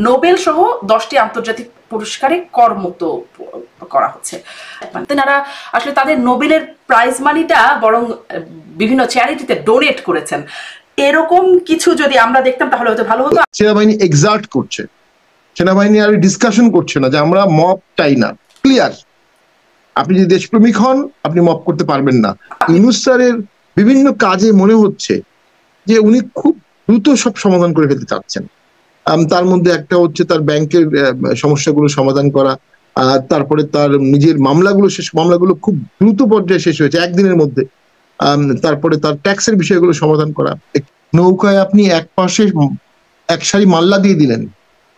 Nobel সহ 10টি আন্তর্জাতিক পুরস্কারে করমুক্ত করা হচ্ছে। তেনারা আসলে তাদের নোবেলের প্রাইজ মানিটা বরং বিভিন্ন চ্যারিটিতে ডোনেট করেছেন। এরকম কিছু যদি আমরা দেখতাম তাহলে হয়তো ভালো হতো। সেনাবাহিনী এক্সার্ট করছে, সেনাবাহিনী আর ডিসকাশন করছে না যে আমরা মব চাই না, ক্লিয়ার। আপনি যদি দেশপ্রেমিক হন আপনি মব করতে পারবেন না। ইউনূস স্যারের বিভিন্ন কাজে মনে হচ্ছে যে উনি খুব দ্রুত সব সমাধান করে ফেলতে চাচ্ছেন। তার মধ্যে একটা হচ্ছে তার ব্যাংকের সমস্যাগুলো সমাধান করা, তারপরে তার নিজের মামলাগুলো খুব দ্রুত পর্যায়ে শেষ হয়েছে একদিনের মধ্যে। তারপরে তার ট্যাক্সের বিষয়গুলো সমাধান করা। নৌকায় আপনি এক পাশে এক সারি মাল্লা দিয়ে দিলেন,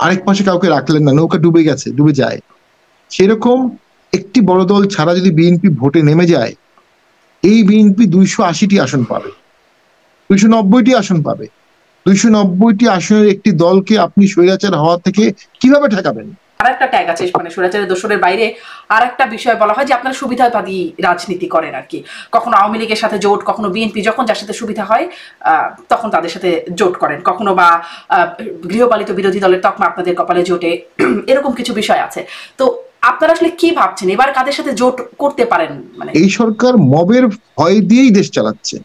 আরেক পাশে কাউকে রাখলেন না, নৌকা ডুবে যায়। সেরকম একটি বড় দল ছাড়া যদি বিএনপি ভোটে নেমে যায়, এই বিএনপি 280টি আসন পাবে, 290টি আসন পাবে। 290টি আসনের একটি দলকে আপনি স্বৈরাচার হওয়া থেকে কিভাবে ঠেকাবেন? আরেকটা ট্যাগ আছে, মানে স্বৈরাচারের দোসরের বাইরে আরেকটা বিষয় বলা হয় যে আপনারা সুবিধাবাদী রাজনীতি করেন আর কি। কখনো আওয়ামী লীগের সাথে জোট, কখনো বিএনপি যখন যার সাথে সুবিধা হয় তখন তাদের সাথে জোট করেন, কখনো বা গৃহপালিত বিরোধী দলের তকমা আপনাদের কপালে জোটে, এরকম কিছু বিষয় আছে। তো আপনারা আসলে কি ভাবছেন এবার কাদের সাথে জোট করতে পারেন? মানে এই সরকার মবের ভয় দিয়েই দেশ চালাচ্ছে।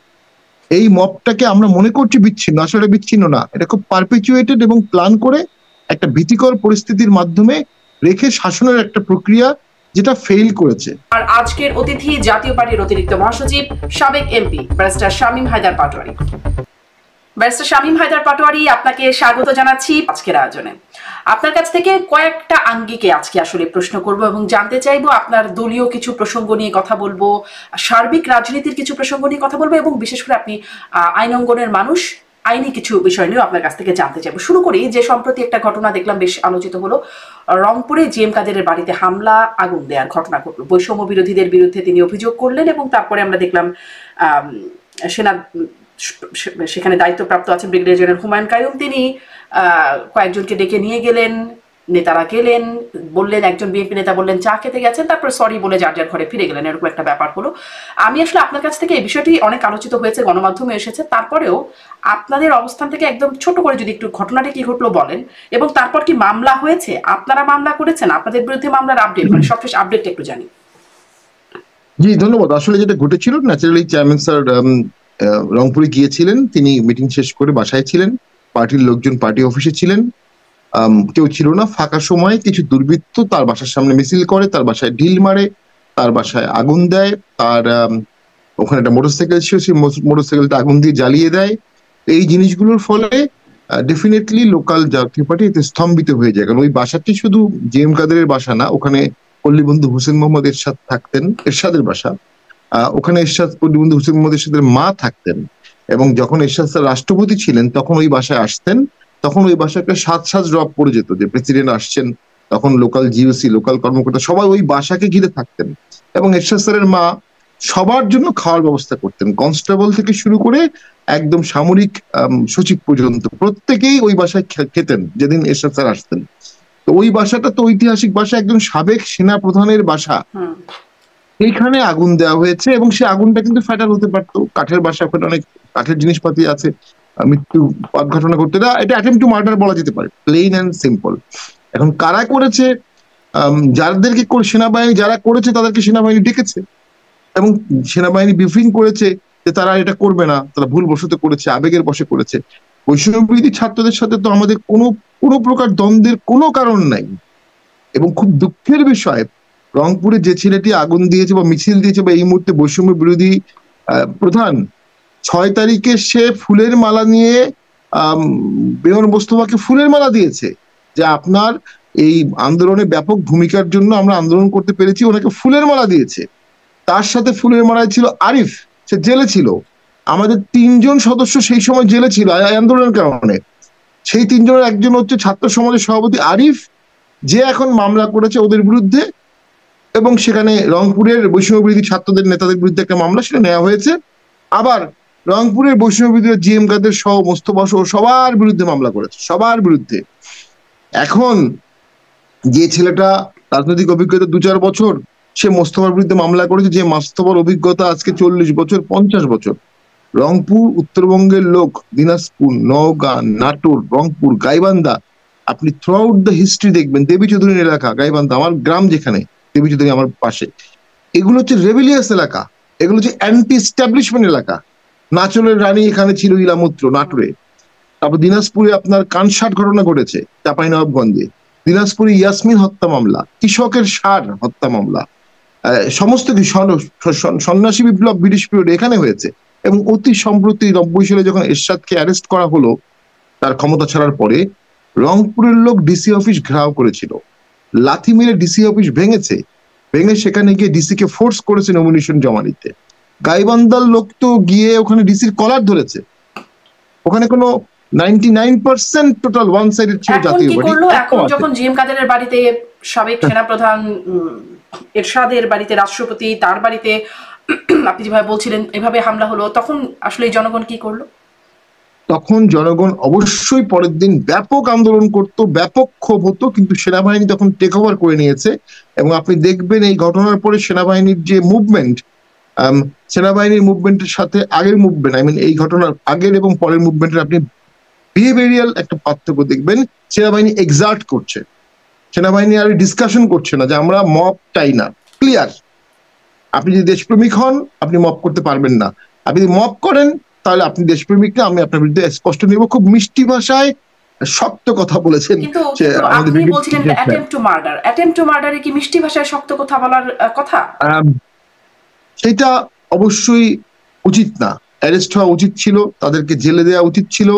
এই মবটাকে আমরা মনে করছি বিচ্ছিন্ন, আসলে বিচ্ছিন্ন না। এটা খুব পারপিচুয়েটেড এবং প্ল্যান করে একটা ভীতিকর পরিস্থিতির মাধ্যমে রেখে শাসনের একটা প্রক্রিয়া যেটা ফেল করেছে। আর আজকের অতিথি জাতীয় পার্টির অতিরিক্ত মহাসচিব সাবেক MP barrister Shamim Haider Patwari. Barrister Shamim Haider Patwari, আপনাকে স্বাগত জানাচ্ছি আজকের আয়োজনে। আপনার কাছ থেকে কয়েকটা আঙ্গিকে আজকে আসলে প্রশ্ন করব এবং জানতে চাইবো আপনার দলীয় কিছু প্রসঙ্গ নিয়ে কথা বলবো, সার্বিক রাজনীতির কিছু প্রসঙ্গ নিয়ে কথা বলবো এবং বিশেষ করে আপনি আইন অঙ্গনের মানুষ, আইনি কিছু বিষয় নিয়েও আপনার কাছ থেকে জানতে চাইবো। শুরু করি যে সম্প্রতি একটা ঘটনা দেখলাম বেশ আলোচিত হলো, রংপুরে জিএম কাদেরের বাড়িতে হামলা, আগুন দেওয়ার ঘটনা ঘটলো। বৈষম্য বিরোধীদের বিরুদ্ধে তিনি অভিযোগ করলেন এবং তারপরে আমরা দেখলাম সেনা সেখানে দায়িত্বপ্রাপ্ত আছেন ব্রিগেডিয়ার জেনারেল হুমায়ুন কাইয়ুম, তিনি কয়েকজনকে ডেকে নিয়ে গেলেন, নেতারা গেলেন, বললেন, একজন বিএনপি নেতা বললেন চা খেতে গেছেন, তারপর সরি বলে যার যার ঘরে ফিরে গেলেন, এরকম একটা ব্যাপার হলো। আমি আসলে আপনার কাছ থেকে এই বিষয়টি অনেক আলোচিত হয়েছে, গণমাধ্যমে এসেছে, তারপরেও আপনাদের অবস্থান থেকে একদম ছোট করে যদি একটু ঘটনাটি কি ঘটলো বলেন, এবং তারপর কি মামলা হয়েছে, আপনারা মামলা করেছেন, আপনাদের বিরুদ্ধে মামলার আপডেট, মানে সবশেষ আপডেটটা একটু জানি। জি ধন্যবাদ। আসলে যেটা ঘটেছিল, ন্যাচারালি চেয়ারম্যান স্যার রংপুরে গিয়েছিলেন, তিনি মিটিং শেষ করে বাসায় ছিলেন, পার্টির লোকজন পার্টি অফিসে ছিলেন, কেউ ছিল না। ফাঁকা সময়ে কিছু দুর্বৃত্ত তার বাসার সামনে মিছিল করে, তার বাসায় ঢিল মারে, তার বাসায় আগুন দেয়, তার ওখানে একটা মোটরসাইকেল ছিল, সেই মোটরসাইকেলটা আগুন দিয়ে জ্বালিয়ে দেয়। এই জিনিসগুলোর ফলে ডেফিনেটলি লোকাল জাতীয় পার্টি এতে স্তম্ভিত হয়ে যায়। কারণ ওই বাসাটি শুধু জিএম কাদেরের বাসা না, ওখানে পল্লীবন্ধু হুসেন মোহাম্মদ এরশাদ থাকতেন, এরশাদের বাসা। ওখানে এরশাদ পল্লীবন্ধু হুসেন মোহাম্মদ এরশাদের মা থাকতেন, এবং যখন এরশাদ স্যার রাষ্ট্রপতি ছিলেন তখন ওই বাসায় আসতেন। তখন ওই বাসায় একটা সাজ ড্রপ পড়ে যেত যে প্রেসিডেন্ট আসছেন, তখন লোকাল জিওসি, লোকাল কর্মকর্তা সবাই ওই বাসাকে ঘিরে থাকতেন, এবং এরশাদ স্যারের মা সবার জন্য খাওয়ার ব্যবস্থা করতেন, কনস্টেবল থেকে শুরু করে একদম সামরিক সচিব পর্যন্ত প্রত্যেকেই ওই বাসায় খেতেন যেদিন এরশাদ স্যার আসতেন। তো ওই বাসাটা তো ঐতিহাসিক বাসা, একজন সাবেক সেনা প্রধানের বাসা। এইখানে আগুন দেওয়া হয়েছে, এবং সে আগুনটা কিন্তু ফ্যাটাল হতে পারতো, কাঠের বাসা, ওখানে অনেক কাঠের জিনিসপাতি আছে, মৃত্যু ঘটনা করতে, এটা অ্যাটেম্পট টু মার্ডার বলা যেতে পারে, প্লেন অ্যান্ড সিম্পল। এখন কারা করেছে, যাদেরকে সেনাবাহিনী যারা করেছে তাদেরকে সেনাবাহিনী ডেকেছে, এবং সেনাবাহিনী ব্রিফিং করেছে যে তারা এটা করবে না, তারা ভুলবশত করেছে, আবেগের বশে করেছে। বৈষম্য বিরোধী ছাত্রদের সাথে তো আমাদের কোনো প্রকার দ্বন্দ্বের কোনো কারণ নাই। এবং খুব দুঃখের বিষয়, রংপুরে যে ছেলেটি আগুন দিয়েছে বা মিছিল দিয়েছে বা এই মুহূর্তে বৈষম্য বিরোধী প্রধান, 6 তারিখে সে ফুলের মালা নিয়ে বেনর মোস্তফাকে ফুলের মালা দিয়েছে, যে আপনার এই আন্দোলনে ব্যাপক ভূমিকার জন্য আমরা আন্দোলন করতে পেরেছি, ওনাকে ফুলের মালা দিয়েছে। তার সাথে ফুলের মালায় ছিল আরিফ, সে জেলে ছিল। আমাদের 3 জন সদস্য সেই সময় জেলে ছিল আন্দোলনের কারণে। সেই 3 জনের একজন হচ্ছে ছাত্র সমাজের সভাপতি আরিফ, যে এখন মামলা করেছে ওদের বিরুদ্ধে, এবং সেখানে রংপুরের বৈষম্য বিরোধী ছাত্রদের নেতাদের বিরুদ্ধে একটা মামলা সেটা নেওয়া হয়েছে। আবার রংপুরের বৈষম্য বিরোধী জিএম কাদের সহ মোস্তফা সহ সবার বিরুদ্ধে মামলা করেছে, সবার বিরুদ্ধে। এখন যে ছেলেটা রাজনৈতিক অভিজ্ঞতা 2-4 বছর, সে মোস্তফার বিরুদ্ধে মামলা করেছে, যে মোস্তফার অভিজ্ঞতা আজকে 40 বছর 50 বছর। রংপুর উত্তরবঙ্গের লোক, দিনাজপুর, নওগাঁ, নাটোর, রংপুর, গাইবান্ধা, আপনি থ্রু আউট দ্য হিস্ট্রি দেখবেন, দেবী চৌধুরী এলাকা, গাইবান্ধা, আমার গ্রাম যেখানে, দেবী চৌধুরী আমার পাশে, এগুলো হচ্ছে রেভিলিয়াস এলাকা, এগুলো হচ্ছে অ্যান্টি এস্টাবলিশমেন্ট এলাকা। নাচলের রানী এখানে ছিল ইলামুত্র, নাটোরে। তারপর দিনাজপুরে আপনার কানসাট ঘটনা ঘটেছে, চাঁপাইনবাবগঞ্জে। দিনাজপুরে ইয়াসমিন হত্যা মামলা, কৃষকের সার হত্যা মামলা, সমস্ত কিছু সন্ন্যাসী বিপ্লব ব্রিটিশ পিরিয়ড এখানে হয়েছে। এবং অতি সম্প্রতি 90 সালে যখন এরশাদকে অ্যারেস্ট করা হলো তার ক্ষমতা ছাড়ার পরে, রংপুরের লোক ডিসি অফিস ঘেরাও করেছিল, লাথি মেরে ডিসি অফিস ভেঙেছে, ভেঙে সেখানে গিয়ে ডিসি কে ফোর্স করেছে নমিনেশন জমা দিতে। গাইবান্ধার লোক তো গিয়ে ওখানে ডিসির কলার ধরেছে। ওখানে কোনো 99% টোটাল ওয়ান সাইডেড ছিল জাতীয় পার্টি। এখন যখন জিএম কাদেরের বাড়িতে সাবেক সেনাপ্রধান এরশাদের বাড়িতে রাষ্ট্রপতি, তার বাড়িতে আপনি যেভাবে বলছিলেন এভাবে হামলা হলো, তখন আসলে জনগণ কি করলো? তখন জনগণ অবশ্যই পরের দিন ব্যাপক আন্দোলন করত, ব্যাপক ক্ষোভ হতো, কিন্তু সেনাবাহিনী তখন টেক ওভার করে নিয়েছে। এবং আপনি দেখবেন এই ঘটনার পরে সেনাবাহিনীর যে মুভমেন্ট, সেনাবাহিনীর মুভমেন্টের সাথে আগের মুভমেন্ট, এই ঘটনার আগের এবং পরের মুভমেন্টের আপনি বিহেভিয়ারিয়াল একটা পার্থক্য দেখবেন। সেনাবাহিনী এক্সার্ট করছে, সেনাবাহিনী আর ডিসকাশন করছে না যে আমরা মব চাই না, ক্লিয়ার। আপনি যদি দেশপ্রেমিক হন আপনি মব করতে পারবেন না, আপনি যদি মব করেন তাহলে আপনি দেশপ্রেমিক না, আমি আপনার বিরুদ্ধে স্পষ্ট নেব। খুব মিষ্টি ভাষায় শক্ত কথা বলেছেন। কিন্তু আপনি বলছিলেন attempt to murder, attempt to মার্ডারে কি মিষ্টি ভাষায় শক্ত কথা বলার কথা? সেটা অবশ্যই উচিত না, অ্যারেস্ট হওয়া উচিত ছিল, তাদেরকে জেলে দেওয়া উচিত ছিল।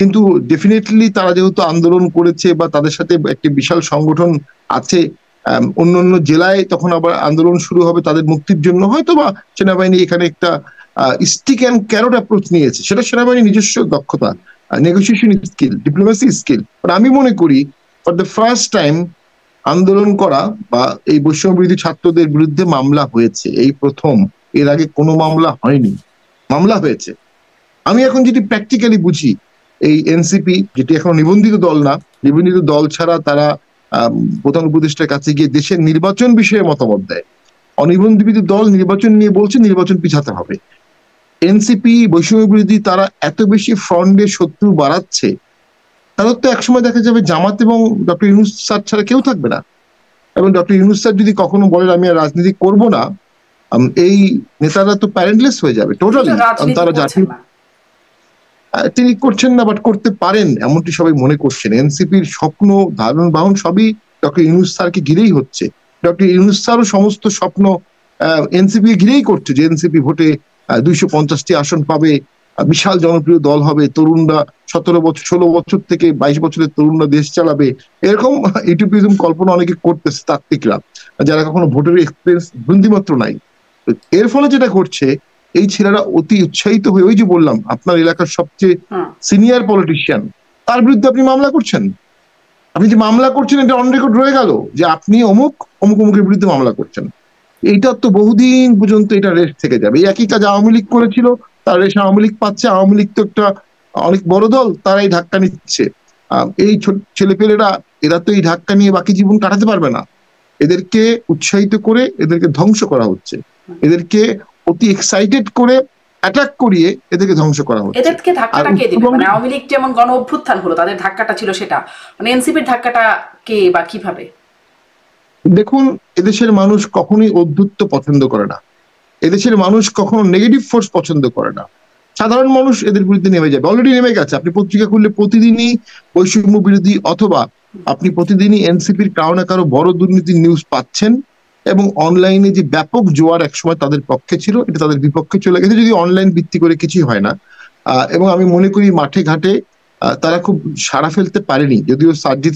কিন্তু ডেফিনেটলি তারা যেহেতু আন্দোলন করেছে বা তাদের সাথে একটি বিশাল সংগঠন আছে অন্য অন্য জেলায়, তখন আবার আন্দোলন শুরু হবে তাদের মুক্তির জন্য, হয়তো বা সেনাবাহিনী এখানে একটা স্টিক অ্যান্ড ক্যারট অ্যাপ্রোচ নিয়েছে। সেটা সেনাবাহিনীর নিজস্ব দক্ষতা, নেগোসিয়েশন স্কিল, ডিপ্লোমেসি স্কিল। আমি মনে করি ফর দ্য ফার্স্ট টাইম আন্দোলন করা বা এই বৈষম্য বিরোধী ছাত্রদের বিরুদ্ধে মামলা হয়েছে, এই প্রথম। এর আগে কোনো মামলা হয়নি, মামলা হয়েছে। আমি এখন যেটি প্র্যাকটিক্যালি বুঝি, এই এনসিপি যেটি এখন নিবন্ধিত দল না, নিবন্ধিত দল ছাড়া তারা প্রধান উপদেষ্টার কাছে গিয়ে দেশের নির্বাচন বিষয়ে মতামত দেয়। অনিবন্ধিত দল নির্বাচন নিয়ে বলছে নির্বাচন পিছাতে হবে। এনসিপি বৈষম্য বিরোধী তারা এত বেশি ফ্রন্টে শত্রু বাড়াচ্ছে, তাদের তো একসময় দেখা যাবে জামাত এবং ডক্টর ইউনূস স্যার ছাড়া কেউ থাকবে না। এবং ডক্টর ইউনূস স্যার যদি কখনো বলেন আমি আর রাজনীতি করব না, এই নেতারা তো প্যারেন্টলেস হয়ে যাবে টোটালি। তারা জাতীয় তিনি করছেন না, বাট করতে পারেন এমনটি সবাই মনে করছেন। এনসিপির স্বপ্ন ধারণ বাহন সবই ডক্টর ইউনূস স্যারকে ঘিরেই হচ্ছে। ডক্টর ইউনূস স্যারও সমস্ত স্বপ্ন এনসিপি ঘিরেই করছে, যে এনসিপি ভোটে 250টি আসন পাবে, বিশাল জনপ্রিয় দল হবে, তরুণরা 17 বছর 16 বছর থেকে 22 বছরের তরুণরা দেশ চালাবে, এরকম ইউটোপিয়াজম কল্পনা অনেকে করতেছে তাত্ত্বিকরা, যারা কখনো ভোটের এক্সপিরিয়েন্স বিন্দুমাত্র নাই। এর ফলে যেটা করছে, এই ছেলেরা অতি উৎসাহিত হয়ে, ওই যে বললাম আপনার এলাকার সবচেয়ে সিনিয়র পলিটিশিয়ান, তার বিরুদ্ধে আপনি মামলা করছেন। আপনি যে মামলা করছেন এটা অন রেকর্ড রয়ে গেল যে আপনি অমুক অমুক অমুকের বিরুদ্ধে মামলা করছেন। এইটা তো বহুদিন পর্যন্ত এটা রেস্ট থেকে যাবে। এই একই কাজ আওয়ামী লীগ করেছিল, তার রেশ আওয়ামী লীগ পাচ্ছে। আওয়ামী লীগ তো একটা অনেক বড় দল, তারাই ধাক্কা নিচ্ছে। এই ছেলেপেলেরা, এরা তো এই ধাক্কা নিয়ে বাকি জীবন কাটাতে পারবে না। এদেরকে উৎসাহিত করে এদেরকে ধ্বংস করা হচ্ছে, এদেরকে অতি এক্সাইটেড করে অ্যাটাক করিয়ে এদেরকে ধ্বংস করা হচ্ছে। এদেরকে ধাক্কাটা কে দিবে? মানে আওয়ামী লীগ যেমন গণ অভ্যুত্থান হলো, তাদের ধাক্কাটা ছিল সেটা, মানে এনসিপির ধাক্কাটা কে বা কিভাবে? দেখুন, এদেশের মানুষ কখনোই অদ্ভুত পছন্দ করে না, এদেশের মানুষ কখনো নেগেটিভ ফোর্স পছন্দ করে না। সাধারণ মানুষ এদের বিরুদ্ধে নেমে যাবে, অলরেডি নেমে গেছে। আপনি পত্রিকা খুললে প্রতিদিনই বৈষম্য বিরোধী অথবা আপনি প্রতিদিনই এনসিপির কারো না কারো বড় দুর্নীতির নিউজ পাচ্ছেন। এবং অনলাইনে যে ব্যাপক জোয়ার একসময় তাদের পক্ষে ছিল, এটা তাদের বিপক্ষে চলে গেছে, যদি অনলাইন ভিত্তি করে কিছুই হয় না। এবং আমি মনে করি মাঠে ঘাটে তারা খুব সাড়া ফেলতে পারেনি। যদিও সাজিদ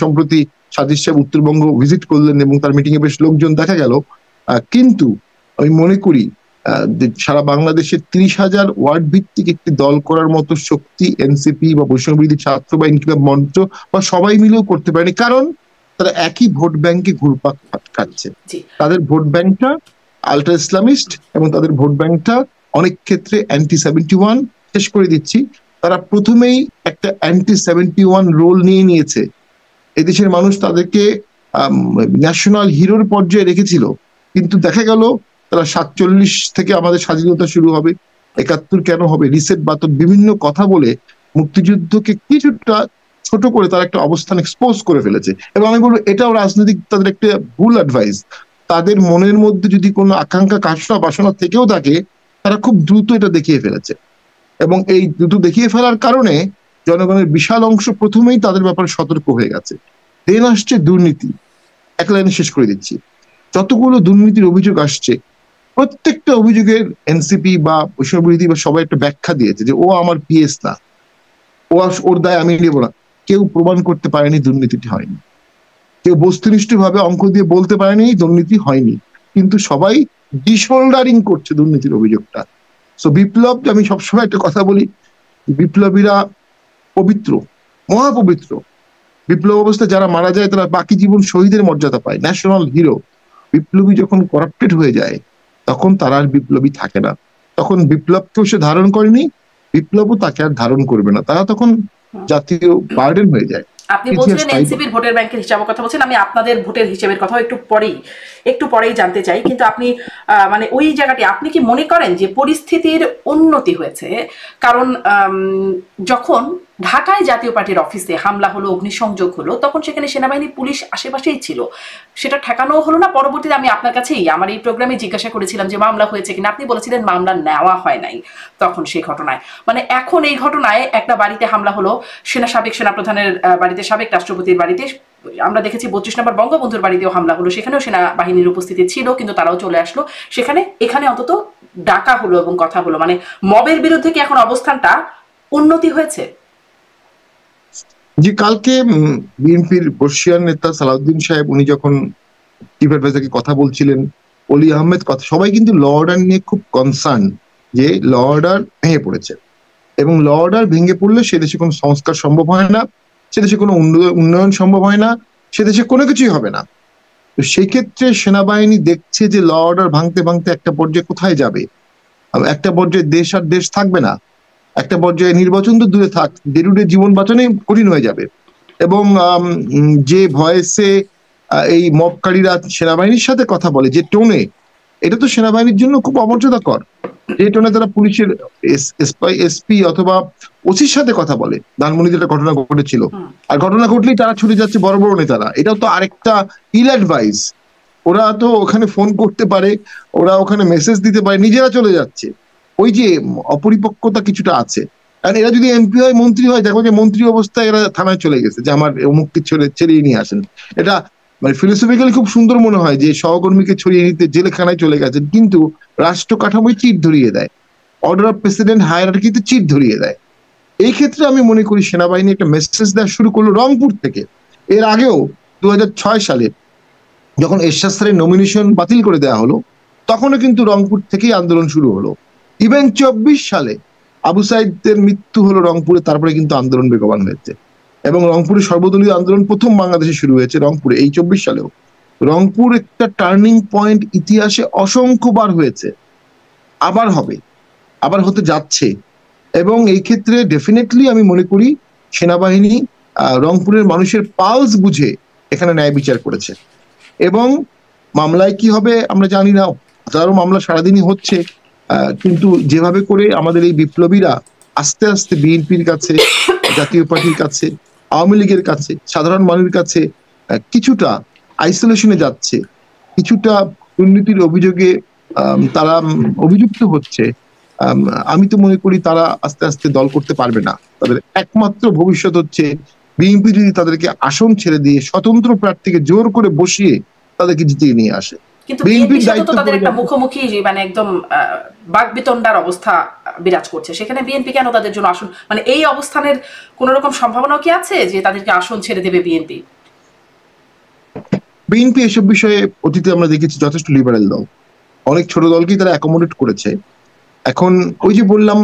সম্প্রতি সাজিদ সাহেব উত্তরবঙ্গ ভিজিট করলেন এবং তার মিটিং এ বেশ লোকজন দেখা গেল, কিন্তু আমি মনে করি সারা বাংলাদেশের 30,000 ওয়ার্ড ভিত্তিক একটি দল করার মতো শক্তি এনসিপি বা বৈষম্য বিরোধী ছাত্র বা ইনকিলাব মঞ্চ বা সবাই মিলেও করতে পারেনি। কারণ তারা একই ভোট ব্যাংকে ঘুরপাক খাচ্ছে। তাদের ভোট ব্যাংকটা আলট্রা ইসলামিস্ট এবং তাদের ভোট ব্যাংকটা অনেক ক্ষেত্রে অ্যান্টি 71। শেষ করে দিচ্ছি, তারা প্রথমেই একটা অ্যান্টি 71 রোল নিয়ে নিয়েছে। এদেশের মানুষ তাদেরকে ন্যাশনাল হিরোর পর্যায়ে রেখেছিল, কিন্তু দেখা গেল তারা 47 থেকে আমাদের স্বাধীনতা শুরু হবে, 71 কেন হবে, রিসেট বাতন বিভিন্ন কথা বলে মুক্তিযুদ্ধকে কিছুটা ছোট ছোট করে তারা একটা অবস্থান এক্সপোজ করে ফেলেছে। এবং আমি বলবো এটাও রাজনৈতিক তাদের একটা ভুল অ্যাডভাইস। তাদের মনের মধ্যে যদি কোনো আকাঙ্ক্ষা কামনা বাসনা থেকেও থাকে, তারা খুব দ্রুত এটা দেখিয়ে ফেলেছে, এবং এই দ্রুত দেখিয়ে ফেলার কারণে জনগণের বিশাল অংশ প্রথমেই তাদের ব্যাপারে সতর্ক হয়ে গেছে। দেন আসছে দুর্নীতি। এক লাইনে শেষ করে দিচ্ছি, যতগুলো দুর্নীতির অভিযোগ আসছে প্রত্যেকটা অভিযোগের এনসিপি বা বৈষম্যবিরোধী বা সবাই একটা ব্যাখ্যা দিয়েছে যে ও আমার পিএস না, ওর দায় আমি নেব না। কেউ প্রমাণ করতে পারেনি দুর্নীতিটি হয়নি, কেউ বস্তুনিষ্ঠ ভাবে অঙ্ক দিয়ে বলতে পারেনি দুর্নীতি হয়নি, কিন্তু সবাই ডিশোল্ডারিং করছে দুর্নীতির অভিযোগটা। সো বিপ্লব, আমি সবসময় একটা কথা বলি, বিপ্লবীরা পবিত্র, মহাপবিত্র। বিপ্লব অবস্থায় যারা মারা যায় তারা বাকি জীবন শহীদের মর্যাদা পায়, ন্যাশনাল হিরো। বিপ্লবী যখন করাপ্টেড হয়ে যায় তখন তারা আর বিপ্লবী থাকে না, তখন বিপ্লবকেও সে ধারণ করেনি, বিপ্লবও তাকে আর ধারণ করবে না, তারা তখন জাতীয় বার্ডেন হয়ে যায়। আপনি বলছিলেন এনসিপির ভোটের ব্যাংকের হিসাবের কথা বলছেন, আমি আপনাদের ভোটের হিসেবের কথাও একটু পরেই জানতে চাই। কিন্তু আপনি মানে ওই জায়গাটি আপনি কি মনে করেন যে পরিস্থিতির উন্নতি হয়েছে? কারণ যখন ঢাকায় জাতীয় পার্টির অফিসে হামলা হলো, অগ্নিসংযোগ হলো, তখন সেখানে সেনাবাহিনী পুলিশ আশেপাশেই ছিল, সেটা ঠেকানো হলো না। পরবর্তীতে আমি আপনার কাছেই আমার এই প্রোগ্রামে জিজ্ঞাসা করেছিলাম যে মামলা হয়েছে কিনা, আপনি বলেছিলেন মামলা নেওয়া হয় নাই তখন সেই ঘটনায়। মানে এখন এই ঘটনায় একটা বাড়িতে হামলা হলো, সাবেক সেনাপ্রধানের বাড়িতে, সাবেক রাষ্ট্রপতির বাড়িতে, আমরা দেখেছি 32 নম্বর বঙ্গবন্ধুর বাড়িতেও হামলা হলো, সেখানেও সেনাবাহিনীর উপস্থিতি ছিল কিন্তু তারাও চলে আসলো। এখানে অন্তত ডাকা হলো এবং কথা হলো। মানে মবের বিরুদ্ধে কি এখন অবস্থানটা উন্নতি হয়েছে? জি, কালকে বিএনপির বর্ষিয়ান নেতা সালাউদ্দিন সাহেব উনি যখন চিফ অ্যাডভাইজারকে কথা বলছিলেন, অলি আহমেদ কথা, সবাই কিন্তু ল অর্ডার নিয়ে খুব কনসার্ন যে ল অর্ডার ভেঙে পড়েছে, এবং ল অর্ডার ভেঙে পড়লে সে দেশে কোনো সংস্কার সম্ভব হয় না, সে দেশে কোনো উন্নয়ন সম্ভব হয় না, সে দেশে কোনো কিছুই হবে না। তো সেই ক্ষেত্রে সেনাবাহিনী দেখছে যে ল অর্ডার ভাঙতে ভাঙতে একটা পর্যায়ে কোথায় যাবে, একটা পর্যায়ে দেশ আর দেশ থাকবে না, একটা পর্যায়ে নির্বাচন তো দূরে থাক, ডে জীবন বাঁচানোই কঠিন হয়ে যাবে। এবং যে ভয়েসে এই মবকারীরা সেনাবাহিনীর সাথে কথা বলে, যে টোনে, এটা তো সেনাবাহিনীর জন্য খুব অমর্যাদাকর। যে টোনে তারা পুলিশের এসপি অথবা ওসির সাথে কথা বলে, ধানমন্ডিতে একটা ঘটনা ঘটেছিল, আর ঘটনা ঘটলেই তারা ছুটে যাচ্ছে বড় বড় নেতারা, এটাও তো আরেকটা ইল অ্যাডভাইস। ওরা তো ওখানে ফোন করতে পারে, ওরা ওখানে মেসেজ দিতে পারে, নিজেরা চলে যাচ্ছে। ওই যে অপরিপক্কতা কিছুটা আছে, কারণ এরা যদি এমপি হয়, মন্ত্রী হয়, দেখো যে মন্ত্রী অবস্থায় এরা থানায় চলে গেছে যে আমার অমুককে ছেড়িয়ে নিয়ে আসেন। এটা মানে ফিলোসফিক্যালি খুব সুন্দর মনে হয় যে সহকর্মীকে ছড়িয়ে নিতে জেলখানায় চলে গেছেন, কিন্তু রাষ্ট্র কাঠামোয় চিট ধরিয়ে দেয়, অর্ডার অফ প্রেসিডেন্ট হায়ারার্কিতে চিট ধরিয়ে দেয়। এই ক্ষেত্রে আমি মনে করি সেনাবাহিনী একটা মেসেজ দেওয়া শুরু করলো রংপুর থেকে। এর আগেও 2006 সালে যখন এরশাদ স্যারের নমিনেশন বাতিল করে দেওয়া হলো, তখনও কিন্তু রংপুর থেকেই আন্দোলন শুরু হলো। ইভেন 24 সালে আবু সাইদের মৃত্যু হলো রংপুরে, তারপরে কিন্তু আন্দোলন বেগবান হয়েছে, এবং রংপুরে সর্বদলীয় আন্দোলন প্রথম বাংলাদেশে শুরু হয়েছে রংপুরে এই 24 সালেও। রংপুর একটা টার্নিং পয়েন্ট, ইতিহাসে অসংখ্যবার হয়েছে, আবার হবে, আবার হতে যাচ্ছে। এবং এই ক্ষেত্রে ডেফিনেটলি আমি মনে করি সেনাবাহিনী রংপুরের মানুষের পালস বুঝে এখানে ন্যায় বিচার করেছে। এবং মামলায় কি হবে আমরা জানি না, হাজারো মামলা সারাদিনই হচ্ছে, কিন্তু যেভাবে করে আমাদের এই বিপ্লবীরা আস্তে আস্তে বিএনপির কাছে, জাতীয় পার্টির কাছে, আওয়ামী লীগের কাছে, সাধারণ মানুষের কাছে কিছুটা আইসোলেশনে যাচ্ছে, কিছুটা দুর্নীতির অভিযোগে তারা অভিযুক্ত হচ্ছে, আমি তো মনে করি তারা আস্তে আস্তে দল করতে পারবে না। তাদের একমাত্র ভবিষ্যৎ হচ্ছে বিএনপি যদি তাদেরকে আসন ছেড়ে দিয়ে স্বতন্ত্র প্রার্থীকে জোর করে বসিয়ে তাদেরকে জিতিয়ে নিয়ে আসে। কিন্তু বিএনপির দায়িত্ব তাদের একটা মুখোমুখি মানে একদম বাকবিতণ্ডার অবস্থা বিরাজ করছে, সেখানে বিএনপি কেন তাদের জন্য আসন, মানে এই অবস্থানের কোন রকম সম্ভাবনা কি আছে যে তাদেরকে আসন ছেড়ে দেবে বিএনপি? বিএনপি এসব বিষয়ে অতীতে আমরা দেখেছি যথেষ্ট লিবারেল দল, অনেক ছোট দলকেই তারা অ্যাকোমোডেট করেছে। এখন ওই যে বললাম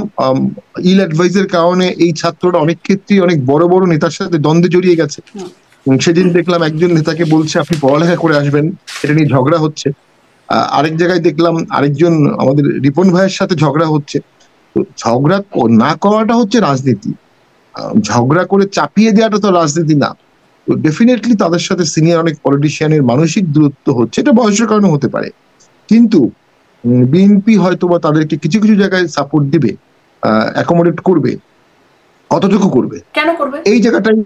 ইল অ্যাডভাইসের কারণে এই ছাত্ররা অনেক ক্ষেত্রেই অনেক বড় বড় নেতার সাথে দ্বন্দ্বে জড়িয়ে গেছে। সেদিন দেখলাম একজন নেতাকে বলছে আপনি পড়ালেখা করে আসবেন, এটা নিয়ে ঝগড়া হচ্ছে। আরেক জায়গায় দেখলাম আরেকজন আমাদের রিপন ভাইয়ের সাথে ঝগড়া হচ্ছে। ঝগড়া না করাটা হচ্ছে রাজনীতি, ঝগড়া করে চাপিয়ে দেওয়াটা তো রাজনীতি না। তো ডেফিনেটলি তাদের সাথে সিনিয়র অনেক পলিটিশিয়ানের মানসিক দূরত্ব হচ্ছে, এটা বয়সের কারণে হতে পারে, কিন্তু বিএনপি হয়তো বা তাদেরকে কিছু কিছু জায়গায় সাপোর্ট দিবে, অ্যাকোমোডেট করবে। কতটুকু করবে, কেন করবে, এই জায়গাটাই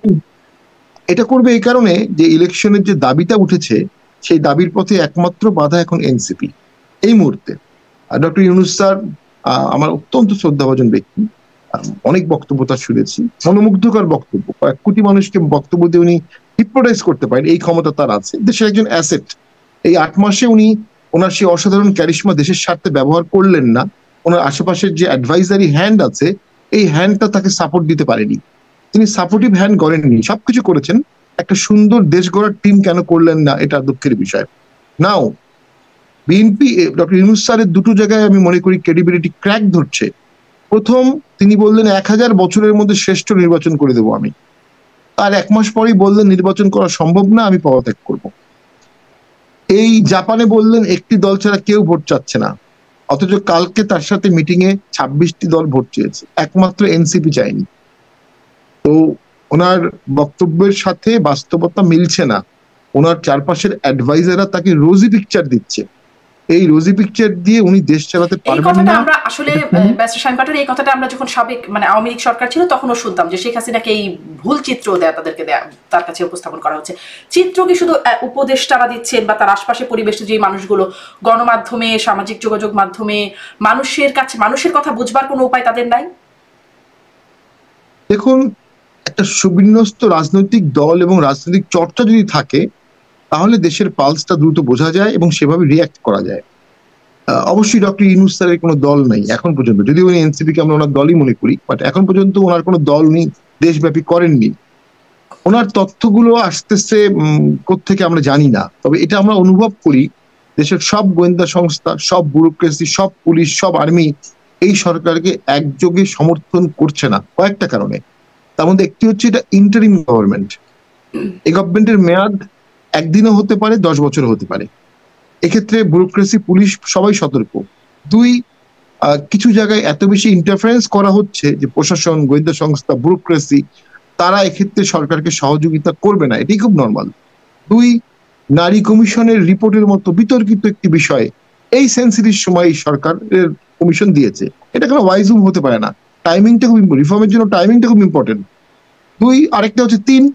এটা করবে এই কারণে যে ইলেকশনের যে দাবিটা উঠেছে সেই দাবির পথে একমাত্র বাধা এখন এনসিপি এই মুহূর্তে। ডক্টর ইউনূস স্যার আমার অত্যন্ত শ্রদ্ধাভাজন ব্যক্তি, অনেক বক্তব্য তার শুনেছি, মনোমুগ্ধকর বক্তব্য, কয়েক কোটি মানুষকে বক্তব্য দিয়ে উনি হিপনোটাইজ করতে পারেন, এই ক্ষমতা তার আছে, দেশের একজন অ্যাসেট। এই 8 মাসে উনি ওনার সেই অসাধারণ ক্যারিশমা দেশের স্বার্থে ব্যবহার করলেন না, ওনার আশেপাশের যে অ্যাডভাইজারি হ্যান্ড আছে এই হ্যান্ডটা তাকে সাপোর্ট দিতে পারেনি, তিনি সাপোর্টিভ হ্যান্ড গড়েননি, সবকিছু করেছেন, একটা সুন্দর দেশ গড়ার টিম কেন করলেন না এটা দুঃখের বিষয়। নাও বিএনপি ডক্টর ইউনূস স্যারের দুটো জায়গায় আমি মনে করি ক্রেডিবিলিটি ক্র্যাক ধরছে। প্রথম, তিনি বললেন 1000 বছরের মধ্যে শ্রেষ্ঠ নির্বাচন করে দেবো আমি, তার 1 মাস পরেই বললেন নির্বাচন করা সম্ভব না, আমি পদত্যাগ করব। এই জাপানে বললেন একটি দল ছাড়া কেউ ভোট চাচ্ছে না, অথচ কালকে তার সাথে মিটিং এ 26টি দল ভোট চেয়েছে, একমাত্র এনসিপি চায়নি। তো ওনার বক্তব্যের সাথে বাস্তবতা মিলছে না, ওনার চারপাশের অ্যাডভাইজাররা তাকে রোজি পিকচার দিচ্ছে, এই রোজি পিকচার দিয়ে উনি দেশ চালাতে পারবেন না। আমরা আসলে ব্যারিস্টার শামীম পাটোয়ারী এই কথাটা আমরা যখন সাবেক আওয়ামী লীগ সরকার ছিল তখনও শুনতাম যে শেখ হাসিনাকে এই ভুল চিত্র তাদেরকে তার কাছে উপস্থাপন করা হচ্ছে। চিত্র কি শুধু উপদেষ্টারা দিচ্ছেন বা তার আশপাশে পরিবেশে যে মানুষগুলো গণমাধ্যমে, সামাজিক যোগাযোগ মাধ্যমে মানুষের কথা বুঝবার কোনো উপায় তাদের নাই? দেখুন, একটা সুবিন্যস্ত রাজনৈতিক দল এবং রাজনৈতিক চর্চা যদি থাকে তাহলে দেশের পালসটা দ্রুত বোঝা যায় এবং সেভাবে রিয়াক্ট করা যায়। অবশ্যই ডক্টর ইউনূস স্যারের কোনো দল নাই এখন পর্যন্ত, যদিও উনি এনসিপিকে আমরা ওনার দলই মনে করি, বাট এখন পর্যন্ত ওনার কোনো দল উনি দেশব্যাপী করেননি। ওনার তথ্যগুলো আসতেছে কোত্থেকে আমরা জানি না, তবে এটা আমরা অনুভব করি দেশের সব গোয়েন্দা সংস্থা, সব ব্যুরোক্রেসি, সব পুলিশ, সব আর্মি এই সরকারকে একযোগে সমর্থন করছে না কয়েকটা কারণে। তার মধ্যে একটি হচ্ছে এটা ইন্টারিম গভর্নমেন্ট, এই গভর্নমেন্টের মেয়াদ একদিনও হতে পারে, 10 বছরও হতে পারে, এক্ষেত্রে ব্যুরোক্রেসি, পুলিশ সবাই সতর্ক। 2, কিছু জায়গায় এত বেশি ইন্টারফারেন্স করা হচ্ছে যে প্রশাসন, গোয়েন্দা সংস্থা, ব্যুরোক্রেসি তারা এক্ষেত্রে সরকারকে সহযোগিতা করবে না, এটাই খুব নর্মাল। 2, নারী কমিশনের রিপোর্টের মতো বিতর্কিত একটি বিষয় এই সেন্সিটিভ সময় সরকারের কমিশন দিয়েছে, এটা কোনো ওয়াইজুম হতে পারে না, টাইমিংটা খুব রিফর্মের জন্য টাইমিংটা খুব ইম্পর্টেন্ট। 2, আরেকটা হচ্ছে 3,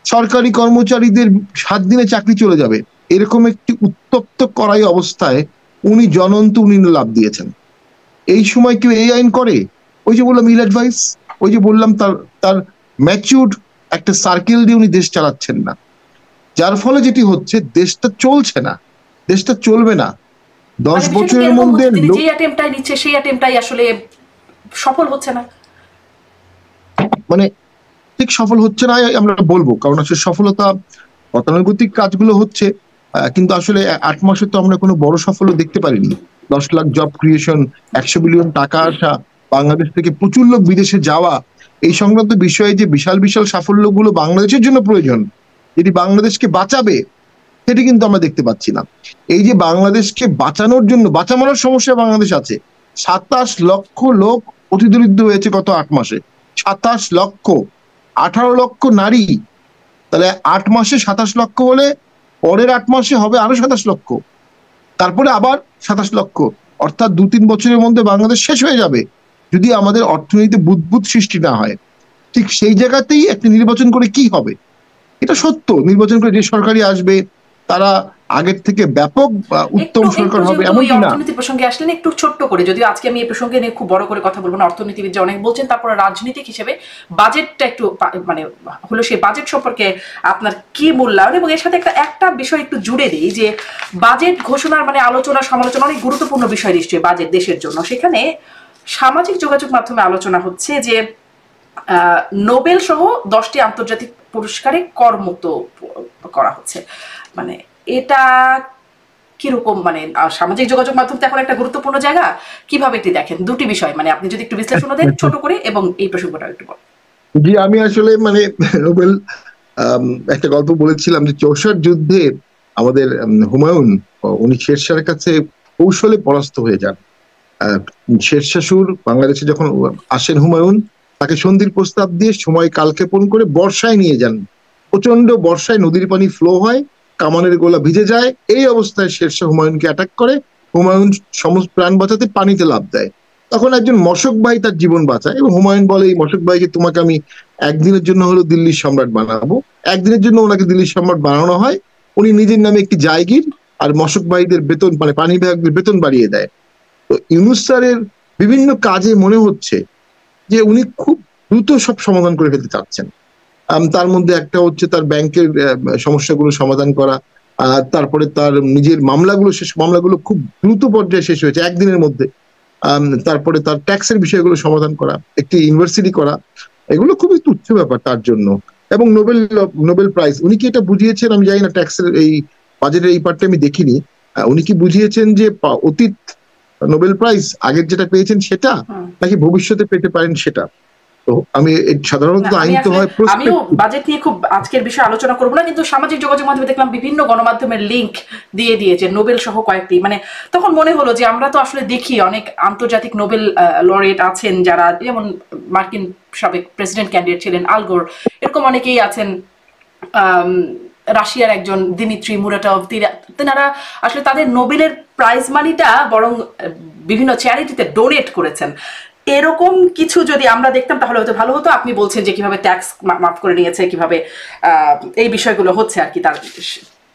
সরকারি কর্মচারীদের 7 দিনে চাকরি চলে যাবে, এরকম একটি উত্তপ্ত করাই অবস্থায় উনি উনি লাভ দিয়েছেন। এই সময় কেউ এই আইন করে? ওই যে বললাম ইল অ্যাডভাইস, ওই যে বললাম তার ম্যাচিউরড একটা সার্কেল দিয়ে উনি দেশ চালাচ্ছেন না, যার ফলে যেটি হচ্ছে দেশটা চলছে না, দেশটা চলবে না 10 বছরের মধ্যে। যে অ্যাটেম্পটাই নিচ্ছে সেই অ্যাটেম্পটাই আসলে সফল হচ্ছে না, মানে ঠিক সফল হচ্ছে না আমরা বলবো, কারণ আসলে সফলতা গতানুগতিক কাজগুলো হচ্ছে, কিন্তু আসলে 8 মাসে তো আমরা কোনো বড় সাফল্য দেখতে পারিনি। 10 লাখ জব ক্রিয়েশন, 100 বিলিয়ন টাকা আসা, বাংলাদেশ থেকে প্রচুর লোক বিদেশে যাওয়া, এই সংক্রান্ত বিষয়ে যে বিশাল বিশাল সাফল্যগুলো বাংলাদেশের জন্য প্রয়োজন, যেটি বাংলাদেশকে বাঁচাবে, সেটি কিন্তু আমরা দেখতে পাচ্ছি না। এই যে বাংলাদেশকে বাঁচানোর জন্য, বাঁচানোর সমস্যা বাংলাদেশ আছে, 27 লক্ষ লোক অতিদরিদ্র হয়েছে গত 8 মাসে, 27 লক্ষ, 18 লক্ষ নারী, তাহলে 8 মাসে 27 লক্ষ হলে পরের 8 মাসে হবে আরো 27 লক্ষ, তারপরে আবার 27 লক্ষ, অর্থাৎ 2-3 বছরের মধ্যে বাংলাদেশ শেষ হয়ে যাবে যদি আমাদের অর্থনীতিতে বুদবুদ সৃষ্টি না হয়। ঠিক সেই জায়গাতেই একটা নির্বাচন করে কি হবে? এটা সত্য, নির্বাচন করে যে সরকারই আসবে তারা আগের থেকে ব্যাপক উত্তম সরকার হবে এমন কি না। অর্থনীতি প্রসঙ্গে আসলেন একটু ছোট্ট করে, যদিও আজকে আমি এই প্রসঙ্গে নিয়ে খুব বড় করে কথা বলবো না, অর্থনীতিবিদ যে অনেক বলছেন, তারপরে রাজনীতিক হিসেবে বাজেটটা একটু হলো সেই বাজেট সম্পর্কে আপনার কি মূল্যায়ন, এবং এর সাথে একটা বিষয় একটু জুড়ে দিই যে বাজেট ঘোষণার আলোচনা সমালোচনা অনেক গুরুত্বপূর্ণ বিষয় নিশ্চয়ই বাজেট দেশের জন্য। সেখানে সামাজিক যোগাযোগ মাধ্যমে আলোচনা হচ্ছে যে নোবেল সহ 10টি আন্তর্জাতিক পুরস্কারে করমুক্ত করা হচ্ছে, এটা কিরকম, সামাজিক যোগাযোগ মাধ্যম তো এখন একটা গুরুত্বপূর্ণ জায়গা, কিভাবে এটি দেখেন? দুটি বিষয় আপনি যদি একটু বিশ্লেষণ দেন ছোট করে, এবং এই প্রসঙ্গটা একটু বলেন। জি, আমি আসলে নোবেল একটা গল্প বলেছিলাম যে 64 যুদ্ধে আমাদের হুমায়ুন, উনি শেরশাহের কাছে কৌশলে পরাস্ত হয়ে যান। শেরশাহ সুর বাংলাদেশে যখন আসেন হুমায়ুন, তাকে সন্ধির প্রস্তাব দিয়ে সময় কালক্ষেপণ করে বর্ষায় নিয়ে যান, প্রচন্ড বর্ষায় নদীর পানি ফ্লো হয়, কামানের গোলা ভিজে যায়, এই অবস্থায় শেরশাহ হুমায়ুনকে অ্যাটাক করে, হুমায়ুন সমস্ত প্রাণ বাঁচাতে পানিতে লাফ দেয়, তখন একজন মশক ভাই তার জীবন বাঁচায় এবং হুমায়ুন বলে এই মশক ভাইকে তোমাকে আমি একদিনের জন্য হলো দিল্লির সম্রাট বানাবো। একদিনের জন্য ওনাকে দিল্লির সম্রাট বানানো হয়, উনি নিজের নামে একটি জায়গির আর মশক ভাইদের বেতন মানে পানি বিভাগের বেতন বাড়িয়ে দেয়। তো ইউনূস স্যারের বিভিন্ন কাজে মনে হচ্ছে যে উনি খুব দ্রুত সব সমাধান করে ফেলতে চাচ্ছেন। তার মধ্যে একটা হচ্ছে তার ব্যাংকের সমস্যাগুলো সমাধান করা, তারপরে তার নিজের মামলাগুলো খুব দ্রুত পর্যায়ে শেষ হয়েছে একদিনের মধ্যে। তারপরে তার ট্যাক্সের বিষয়গুলো সমাধান করা, একটি ইউনিভার্সিটি করা, এগুলো খুবই তুচ্ছ ব্যাপার তার জন্য। এবং নোবেল প্রাইজ উনি কি এটা বুঝিয়েছেন আমি জানি না, ট্যাক্সের এই বাজেটের এই পার্টটা আমি দেখিনি। উনি কি বুঝিয়েছেন যে অতীত নোবেল প্রাইজ আগের যেটা পেয়েছেন সেটা, নাকি ভবিষ্যতে পেতে পারেন সেটা? তো আমি সাধারণত আইন তো হয় আমিও বাজেট নিয়ে খুব আজকের বিষয়ে আলোচনা করবো না, কিন্তু সামাজিক যোগাযোগ মাধ্যমে দেখলাম বিভিন্ন গণমাধ্যমের লিঙ্ক দিয়ে দিয়েছে নোবেল সহ কয়েকটি, মানে তখন মনে হলো যে আমরা তো আসলে দেখি অনেক আন্তর্জাতিক নোবেল লরেট আছেন যারা, যেমন মার্কিন সাবেক প্রেসিডেন্ট ক্যান্ডিডেট ছিলেন আল গোর, এরকম অনেকেই আছেন, রাশিয়ার একজন দিমিত্রি মুরাটভ, তেনারা আসলে তাদের নোবেলের প্রাইজ মানিটা বরং বিভিন্ন চ্যারিটিতে ডোনেট করেছেন। এরকম কিছু যদি আমরা দেখতাম তাহলে হয়তো ভালো হতো। আপনি বলছেন যে কিভাবে ট্যাক্স মাফ করে নিয়েছে, কিভাবে এই বিষয়গুলো হচ্ছে আর কি, তার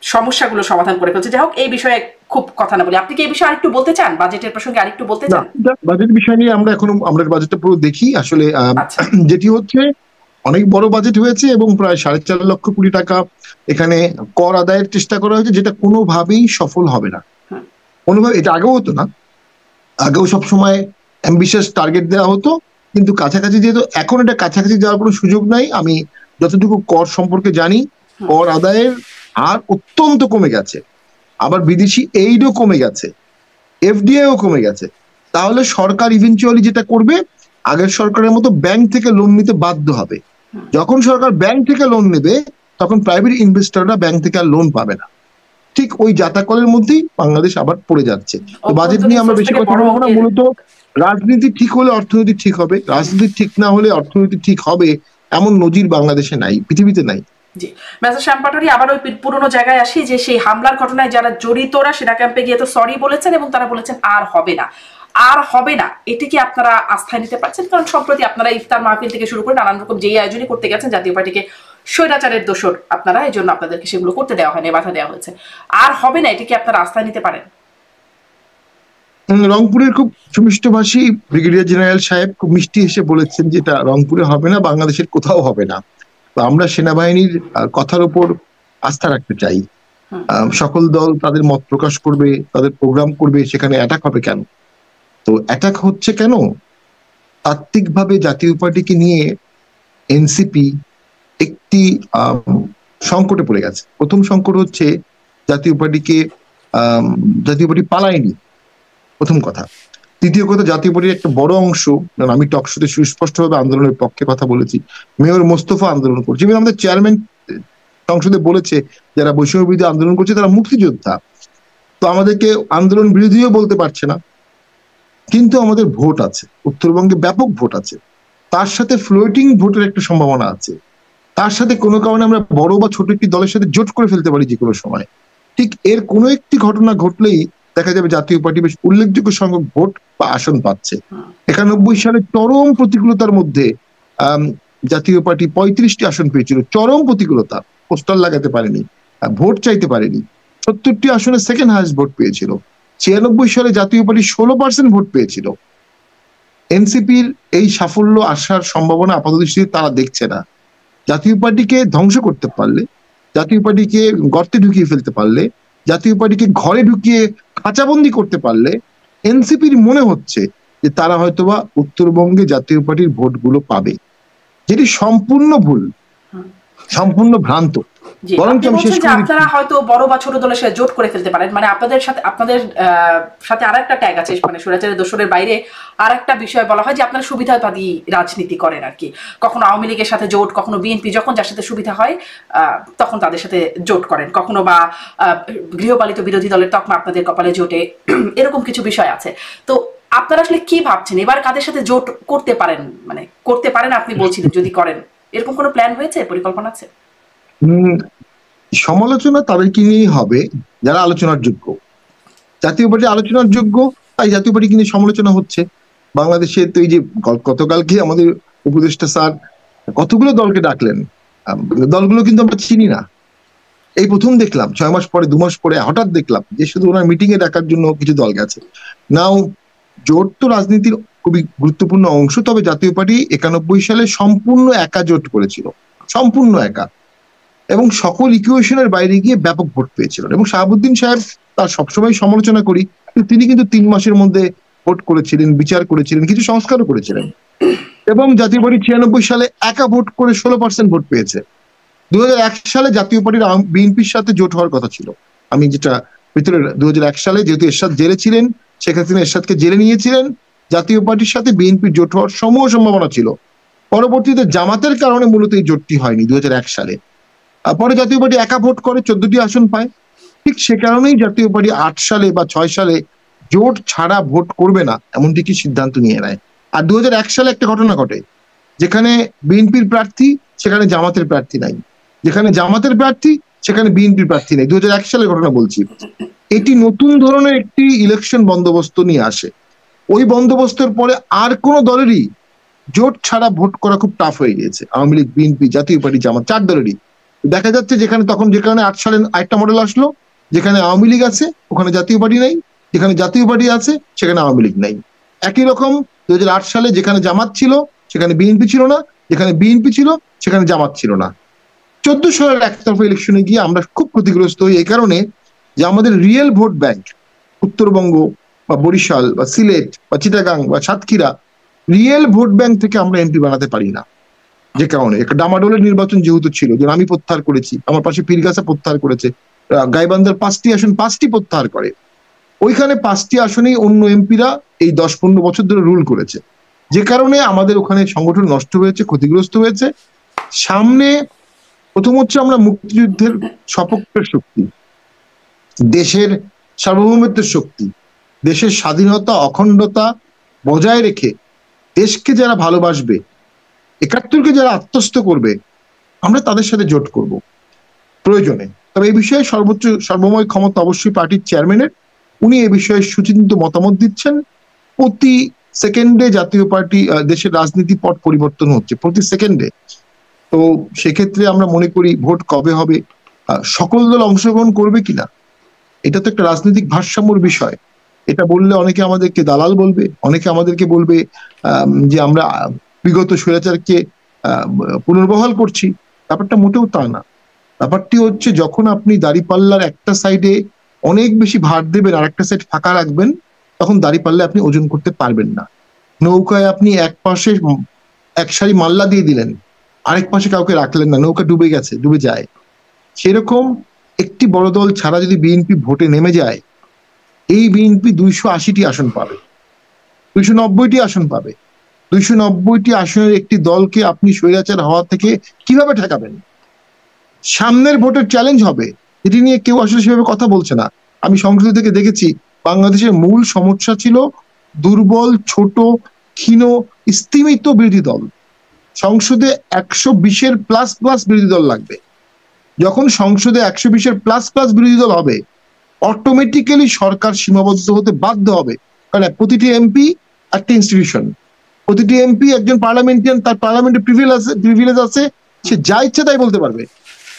সমস্যাগুলো সমাধান করে ফেলছে। যাই হোক, এই বিষয়ে খুব কথা না বলি, আপনি কি এই বিষয়ে আরেকটু বলতে চান, বাজেটের প্রসঙ্গে আরেকটু বলতে চান? বাজেট বিষয় নিয়ে আমরা বাজেটটা পুরো দেখি আসলে। যেটি হচ্ছে অনেক বড় বাজেট হয়েছে এবং প্রায় 4.5 লক্ষ কোটি টাকা এখানে কর আদায়ের চেষ্টা করা হয়েছে, যেটা কোনোভাবেই সফল হবে না। কোনোভাবে, এটা আগেও হতো না, আগেও সবসময় অ্যাম্বিশিয়াস টার্গেট দেওয়া হতো, কিন্তু কাছাকাছি যেহেতু এখন এটা কাছাকাছি যাওয়ার কোনো সুযোগ নাই। আমি যতটুকু কর সম্পর্কে জানি, কর আদায়ের হার অত্যন্ত কমে গেছে, আবার বিদেশি এইডও কমে গেছে, এফডিআইও কমে গেছে। তাহলে সরকার ইভেনচুয়ালি যেটা করবে, আগের সরকারের মতো ব্যাংক থেকে লোন নিতে বাধ্য হবে। যখন সরকার ব্যাংক থেকে লোন নেবে তখন প্রাইভেট ইনভেস্টররা ব্যাংক থেকে আর লোন পাবে না। ঠিক ওই জাতাকলের মধ্যেই বাংলাদেশ আবার পড়ে যাচ্ছে। তো বাজেট নিয়ে আমরা বেশি কথা বলবো না। মূলত রাজনীতি ঠিক হলে অর্থনীতি ঠিক হবে, রাজনীতি ঠিক না হলে অর্থনীতি ঠিক হবে এমন নজির বাংলাদেশে নাই, পৃথিবীতে নাই। জি, মেজর শ্যাম পাটোয়ারি, আবার ওই পুরনো জায়গায় আসি যে সেই হামলার ঘটনায় যারা জড়িতরা সেনা ক্যাম্পে গিয়ে তো সরি বলেছেন এবং তারা বলেছেন আর হবে না, আর হবে না। এটি কি আপনারা আস্থায় নিতে পারছেন? কারণ সম্প্রতি আপনারা ইফতার মাহফিল থেকে শুরু করে নানান রকম যেই আয়োজনই করতে গেছেন, জাতীয় পার্টিকে স্বৈরাচারের দোষর আপনারা, এই জন্য আপনাদেরকে সেগুলো করতে দেওয়া হয়নি, বাধা দেওয়া হয়েছে। আর হবে না, এটি কি আপনারা আস্থায় নিতে পারেন? রংপুরের খুব সুমিষ্টভাষী ব্রিগেডিয়ার জেনারেল সাহেব খুব মিষ্টি এসে বলেছেন যে এটা রংপুরে হবে না, বাংলাদেশের কোথাও হবে না। তো আমরা সেনাবাহিনীর কথার উপর আস্থা রাখতে চাই। সকল দল তাদের মত প্রকাশ করবে, তাদের প্রোগ্রাম করবে, সেখানে অ্যাটাক হবে কেন? তো অ্যাটাক হচ্ছে কেন? তাত্ত্বিকভাবে জাতীয় পার্টিকে নিয়ে এনসিপি একটি সংকটে পড়ে গেছে। প্রথম সংকট হচ্ছে জাতীয় পার্টি পালায়নি, প্রথম কথা। দ্বিতীয় কথা, জাতীয় পার্টির একটা বড় অংশ, আমি টকশোতে সুস্পষ্টভাবে আন্দোলনের পক্ষে কথা বলেছি, মেয়র মোস্তফা আন্দোলন করছে, এবং আমাদের চেয়ারম্যান সংসদে বলেছে যারা বৈষম্য বিরোধী আন্দোলন করছে তারা মুক্তিযোদ্ধা। তো আমাদেরকে আন্দোলন বিরোধীও বলতে পারছে না। কিন্তু আমাদের ভোট আছে, উত্তরবঙ্গে ব্যাপক ভোট আছে, তার সাথে ফ্লোটিং ভোটের একটা সম্ভাবনা আছে, তার সাথে কোনো কারণে আমরা বড় বা ছোট একটি দলের সাথে জোট করে ফেলতে পারি যে কোনো সময়। ঠিক এর কোনো একটি ঘটনা ঘটলেই দেখা যাবে জাতীয় পার্টি বেশ উল্লেখযোগ্য সংখ্যক ভোট বা আসন পাচ্ছে। 91 সালে চরম প্রতিকূলতার মধ্যে জাতীয় পার্টি 35টি আসন পেয়েছিল, চরম প্রতিকূলতা, পোস্টার লাগাতে পারেনি, ভোট চাইতে পারেনি। 70টি আসনে সেকেন্ড হাইয়েস্ট ভোট পেয়েছিল। 96 সালে জাতীয় পার্টি 16% ভোট পেয়েছিল। এনসিপির এই সাফল্য আসার সম্ভাবনা আপাতদৃষ্টিতে তারা দেখছে না। জাতীয় পার্টিকে ধ্বংস করতে পারলে, জাতীয় পার্টিকে গর্তে ঢুকিয়ে ফেলতে পারলে, জাতীয় পার্টিকে ঘরে ঢুকিয়ে খাঁচাবন্দি করতে পারলে এনসিপির মনে হচ্ছে যে তারা হয়তোবা উত্তরবঙ্গে জাতীয় পার্টির ভোটগুলো পাবে, যেটি সম্পূর্ণ ভুল, সম্পূর্ণ ভ্রান্ত। আপনারা হয়তো বড় বা ছোট দলের সাথে জোট করে ফেলতে পারেন, মানে আপনাদের সাথে আরেকটা ট্যাগ আছে, মানে স্বৈরাচারের দোষরের বাইরে আরেকটা বিষয় বলা হয় যে আপনারা সুবিধাবাদী রাজনীতি করেন আর কি। কখনো আওয়ামী লীগের সাথে জোট, কখনো বিএনপি, যখন যার সাথে সুবিধা হয় তখন তাদের সাথে জোট করেন, কখনো বা গৃহপালিত বিরোধী দলের তকমা আপনাদের কপালে জোটে, এরকম কিছু বিষয় আছে। তো আপনারা আসলে কি ভাবছেন এবার কাদের সাথে জোট করতে পারেন, মানে করতে পারেন আপনি বলছিলেন, যদি করেন এরকম কোনো প্ল্যান হয়েছে, পরিকল্পনা আছে? সমালোচনা তাদেরকে নিয়েই হবে যারা আলোচনার যোগ্য। জাতীয় পার্টি আলোচনার যোগ্য, তাই জাতীয় পার্টিকে নিয়ে সমালোচনা হচ্ছে। বাংলাদেশে তো এই যে গতকালকে আমাদের উপদেষ্টা স্যার কতগুলো দলকে ডাকলেন, দলগুলো কিন্তু আমরা চিনি না, এই প্রথম দেখলাম 6 মাস পরে 2 মাস পরে হঠাৎ দেখলাম যে শুধু ওনার মিটিং এ ডাকার জন্য কিছু দল গেছে। নাও জোট তো রাজনীতির খুবই গুরুত্বপূর্ণ অংশ, তবে জাতীয় পার্টি 91 সালে সম্পূর্ণ একা জোট করেছিল, সম্পূর্ণ একা, এবং সকল ইকুয়েশনের বাইরে গিয়ে ব্যাপক ভোট পেয়েছিল। এবং শাহাবুদ্দিন সাহেব তার সবসময় সমালোচনা করি, তিনি কিন্তু 3 মাসের মধ্যে ভোট করেছিলেন, বিচার করেছিলেন, কিছু সংস্কারও করেছিলেন। এবং জাতীয় পার্টি 96 সালে একা ভোট করে 16% ভোট পেয়েছে। 2001 সালে জাতীয় পার্টির বিএনপির সাথে জোট হওয়ার কথা ছিল। আমি যেটা ভিতরে 2001 সালে যেহেতু এরশাদ জেলে ছিলেন, শেখ হাসিনা এরশাদকে জেলে নিয়েছিলেন, জাতীয় পার্টির সাথে বিএনপির জোট হওয়ার সমূহ সম্ভাবনা ছিল। পরবর্তীতে জামাতের কারণে মূলত এই জোটটি হয়নি 2001 সালে। পরে জাতীয় পার্টি একা ভোট করে 14টি আসন পায়। ঠিক সে কারণেই জাতীয় পার্টি 8 সালে বা 6 সালে জোট ছাড়া ভোট করবে না এমনটি কি সিদ্ধান্ত নিয়ে নেয়। আর 2001 সালে একটা ঘটনা ঘটে, যেখানে বিএনপির প্রার্থী সেখানে জামাতের প্রার্থী নাই, যেখানে জামাতের প্রার্থী সেখানে বিএনপির প্রার্থী নেই। 2001 সালের ঘটনা বলছি। এটি নতুন ধরনের একটি ইলেকশন বন্দোবস্ত নিয়ে আসে। ওই বন্দোবস্তের পরে আর কোন দলেরই জোট ছাড়া ভোট করা খুব টাফ হয়ে গিয়েছে। আওয়ামী লীগ, বিএনপি, জাতীয় পার্টি, জামাত, 4 দলেরই। দেখা যাচ্ছে যেখানে 8 সালে আরেকটা মডেল আসলো, যেখানে আওয়ামী লীগ আছে ওখানে জাতীয় পার্টি নাই, যেখানে জাতীয় পার্টি আছে সেখানে আওয়ামী লীগ নাই। একই রকম 2008 সালে যেখানে জামাত ছিল সেখানে বিএনপি ছিল না, যেখানে বিএনপি ছিল সেখানে জামাত ছিল না। 14 সালের একতরফা ইলেকশনে গিয়ে আমরা খুব ক্ষতিগ্রস্ত হই এই কারণে যে আমাদের রিয়েল ভোট ব্যাংক উত্তরবঙ্গ বা বরিশাল বা সিলেট বা চিটাগাং বা সাতক্ষীরা, রিয়েল ভোট ব্যাংক থেকে আমরা এমপি বানাতে পারি না। যে কারণে একটা ডামাডোলের নির্বাচন যেহেতু ছিল, যেন আমি প্রত্যাহার করেছি, আমার পাশে পীরগাছা প্রত্যাহার করেছে, গাইবান্ধার 5টি আসন 5টি প্রত্যাহার করে, ওইখানে 5টি আসনেই অন্য এমপিরা এই 10-15 বছর ধরে রুল করেছে, যে কারণে আমাদের ওখানে সংগঠন নষ্ট হয়েছে, ক্ষতিগ্রস্ত হয়েছে। সামনে প্রথম হচ্ছে আমরা মুক্তিযুদ্ধের সপক্ষের শক্তি, দেশের সার্বভৌমত্বের শক্তি, দেশের স্বাধীনতা অখণ্ডতা বজায় রেখে দেশকে যারা ভালোবাসবে, 71কে যারা আত্মস্থ করবে, আমরা তাদের সাথে জোট করব প্রয়োজনে। তবে এই বিষয়ে সর্বময় ক্ষমতা অবশ্যই পার্টির চেয়ারম্যানের, উনি এই বিষয়ে সুচিন্তিত মতামত দিচ্ছেন। প্রতি সেকেন্ডে জাতীয় পার্টি, দেশের রাজনীতি পট পরিবর্তন হচ্ছে প্রতি সেকেন্ডে। তো সেক্ষেত্রে আমরা মনে করি ভোট কবে হবে, সকল দল অংশগ্রহণ করবে কিনা, এটা তো একটা রাজনৈতিক ভারসাম্যর বিষয়। এটা বললে অনেকে আমাদেরকে দালাল বলবে, অনেকে আমাদেরকে বলবে যে আমরা বিগত স্বৈরাচারকে পুনর্বহাল করছি। ব্যাপারটা মোটেও তা না। ব্যাপারটি হচ্ছে যখন আপনি দাঁড়িপাল্লার একটা সাইডে অনেক বেশি ভার দেবেন আর একটা সাইড ফাঁকা রাখবেন, তখন দাঁড়িপাল্লায় আপনি ওজন করতে পারবেন না। নৌকায় আপনি এক পাশে এক সারি মাল্লা দিয়ে দিলেন, আরেক পাশে কাউকে রাখলেন না, নৌকা ডুবে গেছে, ডুবে যায়। সেরকম একটি বড় দল ছাড়া যদি বিএনপি ভোটে নেমে যায়, এই বিএনপি 280টি আসন পাবে, 290টি আসন পাবে। 290টি আসনের একটি দলকে আপনি স্বৈরাচার হওয়া থেকে কিভাবে ঠেকাবেন? সামনের ভোটের চ্যালেঞ্জ হবে, এটি নিয়ে কেউ আসলে সেভাবে কথা বলছে না। আমি সংসদ থেকে দেখেছি বাংলাদেশের মূল সমস্যা ছিল দুর্বল, ছোট, ক্ষীণ, স্তিমিত বিরোধী দল। সংসদে 120-এর প্লাস প্লাস বিরোধী দল লাগবে। যখন সংসদে 120-এর প্লাস প্লাস বিরোধী দল হবে, অটোমেটিক্যালি সরকার সীমাবদ্ধ হতে বাধ্য হবে। কারণ প্রতিটি এমপি একটা ইনস্টিটিউশন, প্রতিটি এমপি একজন পার্লামেন্টারিয়ান, তার পার্লামেন্টে প্রিভিলেজ আছে, সে যা ইচ্ছা তাই বলতে পারবে।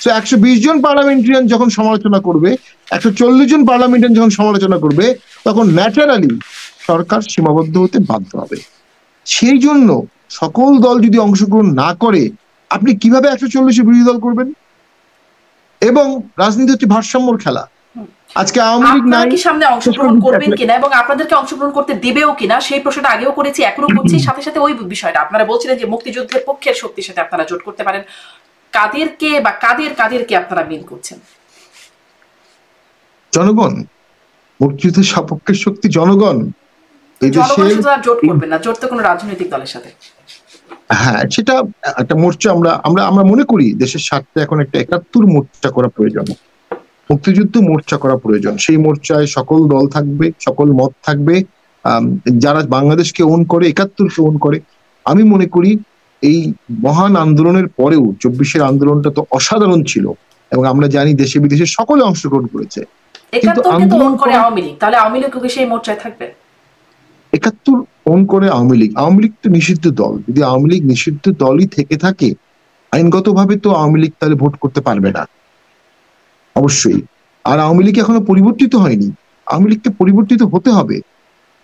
120 জন পার্লামেন্টারিয়ান যখন সমালোচনা করবে, 140 জন পার্লামেন্টারিয়ান যখন সমালোচনা করবে, তখন ন্যাচারালি সরকার সীমাবদ্ধ হতে বাধ্য হবে। সেই জন্য সকল দল যদি অংশগ্রহণ না করে, আপনি কিভাবে 140 বিরোধী দল করবেন? এবং রাজনীতি হচ্ছে ভারসাম্যর খেলা। আজকে আওয়ামী লীগ নাই, কি সামনে অংশগ্রহণ করবেন কিনা এবং আপনাদেরকে অংশগ্রহণ করতে দিবেও কিনা, সেই প্রশ্নটা আগেও করেছি, এখনো করছি। সাথে সাথে ওই বিষয়টা আপনারা বলছিলেন যে মুক্তিযুদ্ধের পক্ষের শক্তির সাথে আপনারা জোট করতে পারেন, কাদেরকে বা কাদেরকে আপনারা মিন করছেন? জনগণ। মুক্তিযুদ্ধের সপক্ষের শক্তি জনগণ। জোট করবেন না, জোট তো কোনো রাজনৈতিক দলের সাথে। হ্যাঁ, সেটা একটা মোর্চা আমরা মনে করি দেশের স্বার্থে এখন একটা 71 মোর্চা করা প্রয়োজন, মুক্তিযুদ্ধ মোর্চা করা প্রয়োজন। সেই মোর্চায় সকল দল থাকবে, সকল মত থাকবে, যারা বাংলাদেশকে ওন করে, 71কে ওন করে। আমি মনে করি এই মহান আন্দোলনের পরেও 24-এর আন্দোলনটা তো অসাধারণ ছিল, এবং আমরা জানি দেশে বিদেশে সকলে অংশগ্রহণ করেছে। কিন্তু আন্দোলন করে আওয়ামী লীগ, তাহলে আওয়ামী লীগ কি সেই মোর্চায় থাকবে? 71 ফোন করে আওয়ামী লীগ তো নিষিদ্ধ দল, যদি আওয়ামী লীগ নিষিদ্ধ দলই থেকে থাকে আইনগতভাবে তো আওয়ামী লীগ তাহলে ভোট করতে পারবে না অবশ্যই। আর আওয়ামী লীগ এখনো পরিবর্তিত হয়নি, আওয়ামী লীগকে পরিবর্তিত হতে হবে।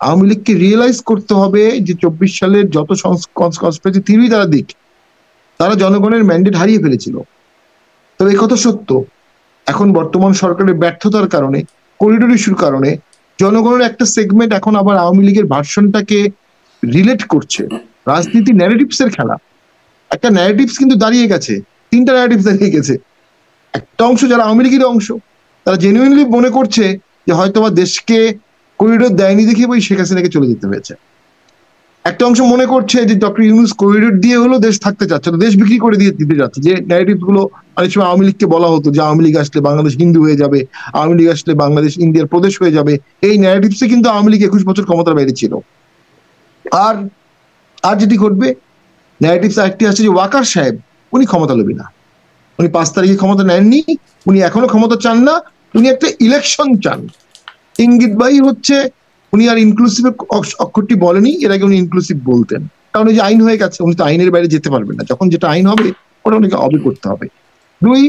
আওয়ামী লীগকে রিয়েলাইজ করতে হবে যে 24 সালের যত কনস্পিরেসি থিওরি তারা দিক, তারা জনগণের ম্যান্ডেট হারিয়ে ফেলেছিল। তবে এই কথা সত্য, এখন বর্তমান সরকারের ব্যর্থতার কারণে, করিডোর ইস্যুর কারণে জনগণের একটা সেগমেন্ট এখন আবার আওয়ামী লীগের ভার্সনটাকে রিলেট করছে। রাজনীতি ন্যারেটিভস এর খেলা, একটা ন্যারেটিভস কিন্তু দাঁড়িয়ে গেছে, 3টা ন্যারেটিভস দাঁড়িয়ে গেছে। একটা অংশ যারা আওয়ামী লীগের অংশ, তারা জেনুইনলি মনে করছে যে হয়তো বা দেশকে করিডোর দেয়নি দেখে ওই শেখ হাসিনাকে চলে যেতে হয়েছে। একটা অংশ মনে করছে যে ডক্টর ইউনূস করিডোর দিয়ে হলো দেশ থাকতে চাচ্ছে, দেশ বিক্রি করে দিয়ে দিতে যাচ্ছে। যে ন্যারেটিভ গুলো অনেক সময় আওয়ামী লীগকে বলা হতো যে আওয়ামী লীগ আসলে বাংলাদেশ হিন্দু হয়ে যাবে, আওয়ামী লীগ আসলে বাংলাদেশ ইন্ডিয়ার প্রদেশ হয়ে যাবে, এই ন্যারেটিভসে কিন্তু আওয়ামী লীগ 21 বছর ক্ষমতার বাইরে ছিল। আর আর যেটি ঘটবে, ন্যারেটিভস আরেকটি আছে যে ওয়াকার সাহেব উনি ক্ষমতা লোভী না, উনি 5 তারিখে ক্ষমতা নেননি, উনি এখনো ক্ষমতা চান না, উনি একটা ইলেকশন চান। ইঙ্গিতবাহী হচ্ছে উনি আর ইনক্লুসিভ অক্ষরটি বলেনি, এর আগে উনি ইনক্লুসিভ বলতেন, কারণ এই যে আইন হয়ে গেছে উনি তো আইনের বাইরে যেতে পারবেন না, যখন যেটা আইন হবে ওটা উনাকে অবে করতে হবে। 2,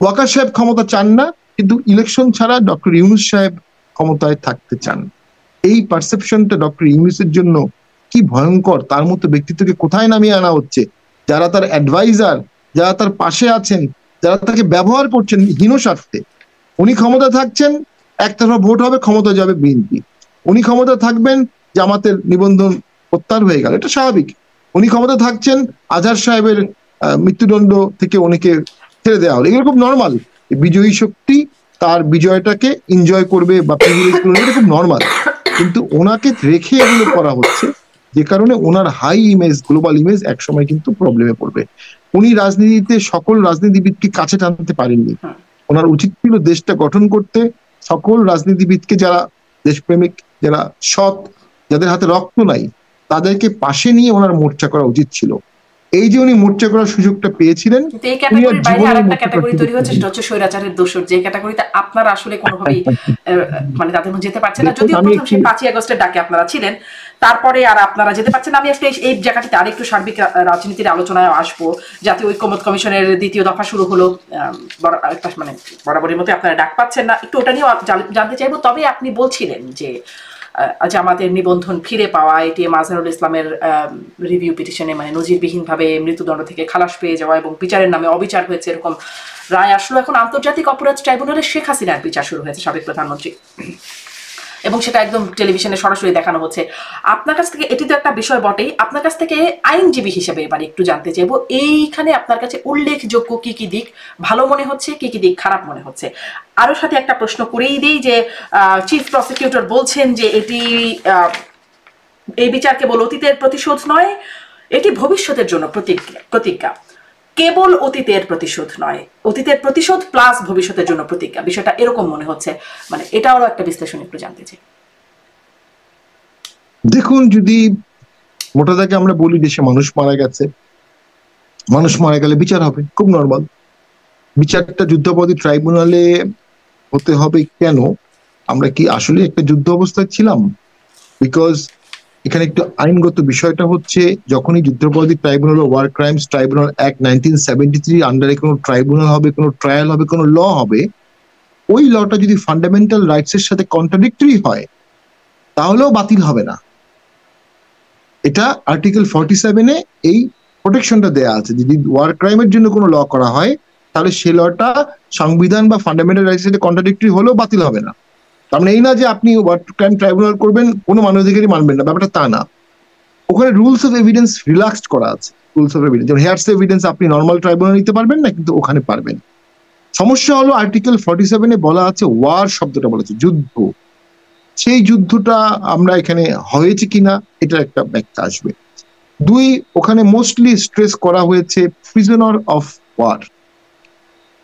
ওয়াকার সাহেব ক্ষমতা চান না, কিন্তু ইলেকশন ছাড়া ডক্টর ইউনূস সাহেব ক্ষমতায় থাকতে চান। এই পারসেপশনটা ডক্টর ইউনূসের জন্য কি ভয়ঙ্কর, তার মতো ব্যক্তিত্বকে কোথায় নামিয়ে আনা হচ্ছে। যারা তার অ্যাডভাইজার, যারা তার পাশে আছেন, যারা তাকে ব্যবহার করছেন হীন স্বার্থে, উনি ক্ষমতা থাকছেন, একতরফা ভোট হবে, ক্ষমতা যাবে বিএনপি। উনি ক্ষমতা থাকবেন, জামাতের নিবন্ধন প্রত্যাহার হয়ে গেল, এটা স্বাভাবিক। উনি ক্ষমতা থাকছেন, আজহার সাহেবের মৃত্যুদণ্ড থেকে উনিকে ছেড়ে দেওয়া হলো, এগুলো খুব নর্মাল। বিজয়ী শক্তি তার বিজয়টাকে এনজয় করবে বা প্রিভিলেজ করবে, এটা খুব নর্মাল। কিন্তু ওনাকে রেখে এগুলো করা হচ্ছে, যে কারণে ওনার হাই ইমেজ, গ্লোবাল ইমেজ একসময় কিন্তু প্রবলেমে পড়বে। উনি রাজনীতিতে সকল রাজনীতিবিদকে কাছে টানতে পারেননি। ওনার উচিত ছিল দেশটা গঠন করতে সকল রাজনীতিবিদকে, যারা দেশপ্রেমিক, যারা সৎ, যাদের হাতে রক্ত নাই, তাদেরকে পাশে নিয়ে ওনার মোর্চা করা উচিত ছিল। এই যে উনি মোর্চা করার সুযোগটা পেয়েছিলেন, এই ক্যাটাগরির বাইরে আরেকটা ক্যাটাগরি তৈরি হচ্ছে, সেটা হচ্ছে স্বৈরাচারের দোষর, যে ক্যাটাগরিতে আপনারা আসলে কোনোভাবেই মানে তাদের মধ্যে যেতে পারছেন না। যদিও প্রথম সেই 5ই আগস্টের ডাকে আপনারা ছিলেন, তারপরে আর আপনারা যেতে পারছেন না। আমি আসলে এই জায়গাটিতে আরেকটু সার্বিক রাজনীতির আলোচনায় আসবো। জাতীয় ঐক্যমত্য কমিশনের 2য় দফা শুরু হলো, মানে বরাবরের মতো আপনারা ডাক পাচ্ছেন না, একটু ওটা নিয়েও জানতে চাইবো। তবে আপনি বলছিলেন যে জামাতের নিবন্ধন ফিরে পাওয়া, এটিএম আজহারুল ইসলামের রিভিউ পিটিশনে মানে নজিরবিহীনভাবে মৃত্যুদণ্ড থেকে খালাস পেয়ে যাওয়া এবং বিচারের নামে অবিচার হয়েছে, এরকম রায় আসলো। এখন আন্তর্জাতিক অপরাধ ট্রাইব্যুনালে শেখ হাসিনার বিচার শুরু হয়েছে, সাবেক প্রধানমন্ত্রী, এবং সেটা একদম টেলিভিশনে সরাসরি দেখানো হচ্ছে। আপনার কাছ থেকে, এটি তো একটা বিষয় বটেই, আপনার কাছ থেকে আইনজীবী হিসেবে এবার একটু জানতে চাইবো, এইখানে আপনার কাছে উল্লেখযোগ্য কি কি দিক ভালো মনে হচ্ছে, কি কি দিক খারাপ মনে হচ্ছে। আরো সাথে একটা প্রশ্ন করেই দিই যে চিফ প্রসিকিউটর বলছেন যে এই বিচার কেবল অতীতের প্রতিশোধ নয়, এটি ভবিষ্যতের জন্য প্রতিজ্ঞা। কেবল অতীতের প্রতিশোধ নয়, অতীতের প্রতিশোধ প্লাস ভবিষ্যতের জন্য প্রতিজ্ঞা, বিষয়টা এরকম মনে হচ্ছে। মানে এটাও একটা বিশ্লেষণ একটু জানতে চাই। দেখুন, যদি মোটা দাগে আমরা বলি দেশে মানুষ মারা গেছে, মানুষ মারা গেলে বিচার হবে, খুব নর্মাল। বিচারটা যুদ্ধাপরাধী ট্রাইব্যুনালে হতে হবে কেন? আমরা কি আসলে একটা যুদ্ধ অবস্থায় ছিলাম? বিকজ এখানে একটু আইনগত বিষয়টা হচ্ছে, যখনই যুদ্ধাপরাধী tribunal, war crimes tribunal act 1973 আন্ডারে কোনো ট্রাইব্যুনাল হবে, কোনো ট্রায়াল হবে, কোনো ল হবে, ওই লটা যদি ফান্ডামেন্টাল রাইটস এর সাথে কন্ট্রাডিক্টরি হয় তাহলেও বাতিল হবে না। এটা আর্টিকেল 47-এ এই প্রোটেকশনটা দেয়া আছে। যদি ওয়ার ক্রাইমের জন্য কোনো ল করা হয় তাহলে সে লটা সংবিধান বা ফান্ডামেন্টাল রাইটস এর সাথে কন্ট্রাডিক্টরি হলেও বাতিল হবে না। তার মানে এই না যে আপনি ওয়ার ক্রাইম ট্রাইব্যুনাল করবেন, কোনো মানবাধিকারই মানবেন না, ব্যাপারটা তা না। ওখানে রুলস অফ এভিডেন্স রিল্যাক্সড করা আছে। রুলস অফ এভিডেন্স, যেমন হেয়ারস এভিডেন্স আপনি নর্মাল ট্রাইব্যুনাল নিতে পারবেন না, কিন্তু ওখানে পারবেন। সমস্যা হলো আর্টিকেল 47-এ বলা আছে, ওয়ার শব্দটা বলা আছে যুদ্ধ, সেই যুদ্ধটা আমরা এখানে হয়েছে কিনা এটা একটা ব্যাখ্যা আসবে। 2, ওখানে মোস্টলি স্ট্রেস করা হয়েছে প্রিজনার অফ ওয়ার,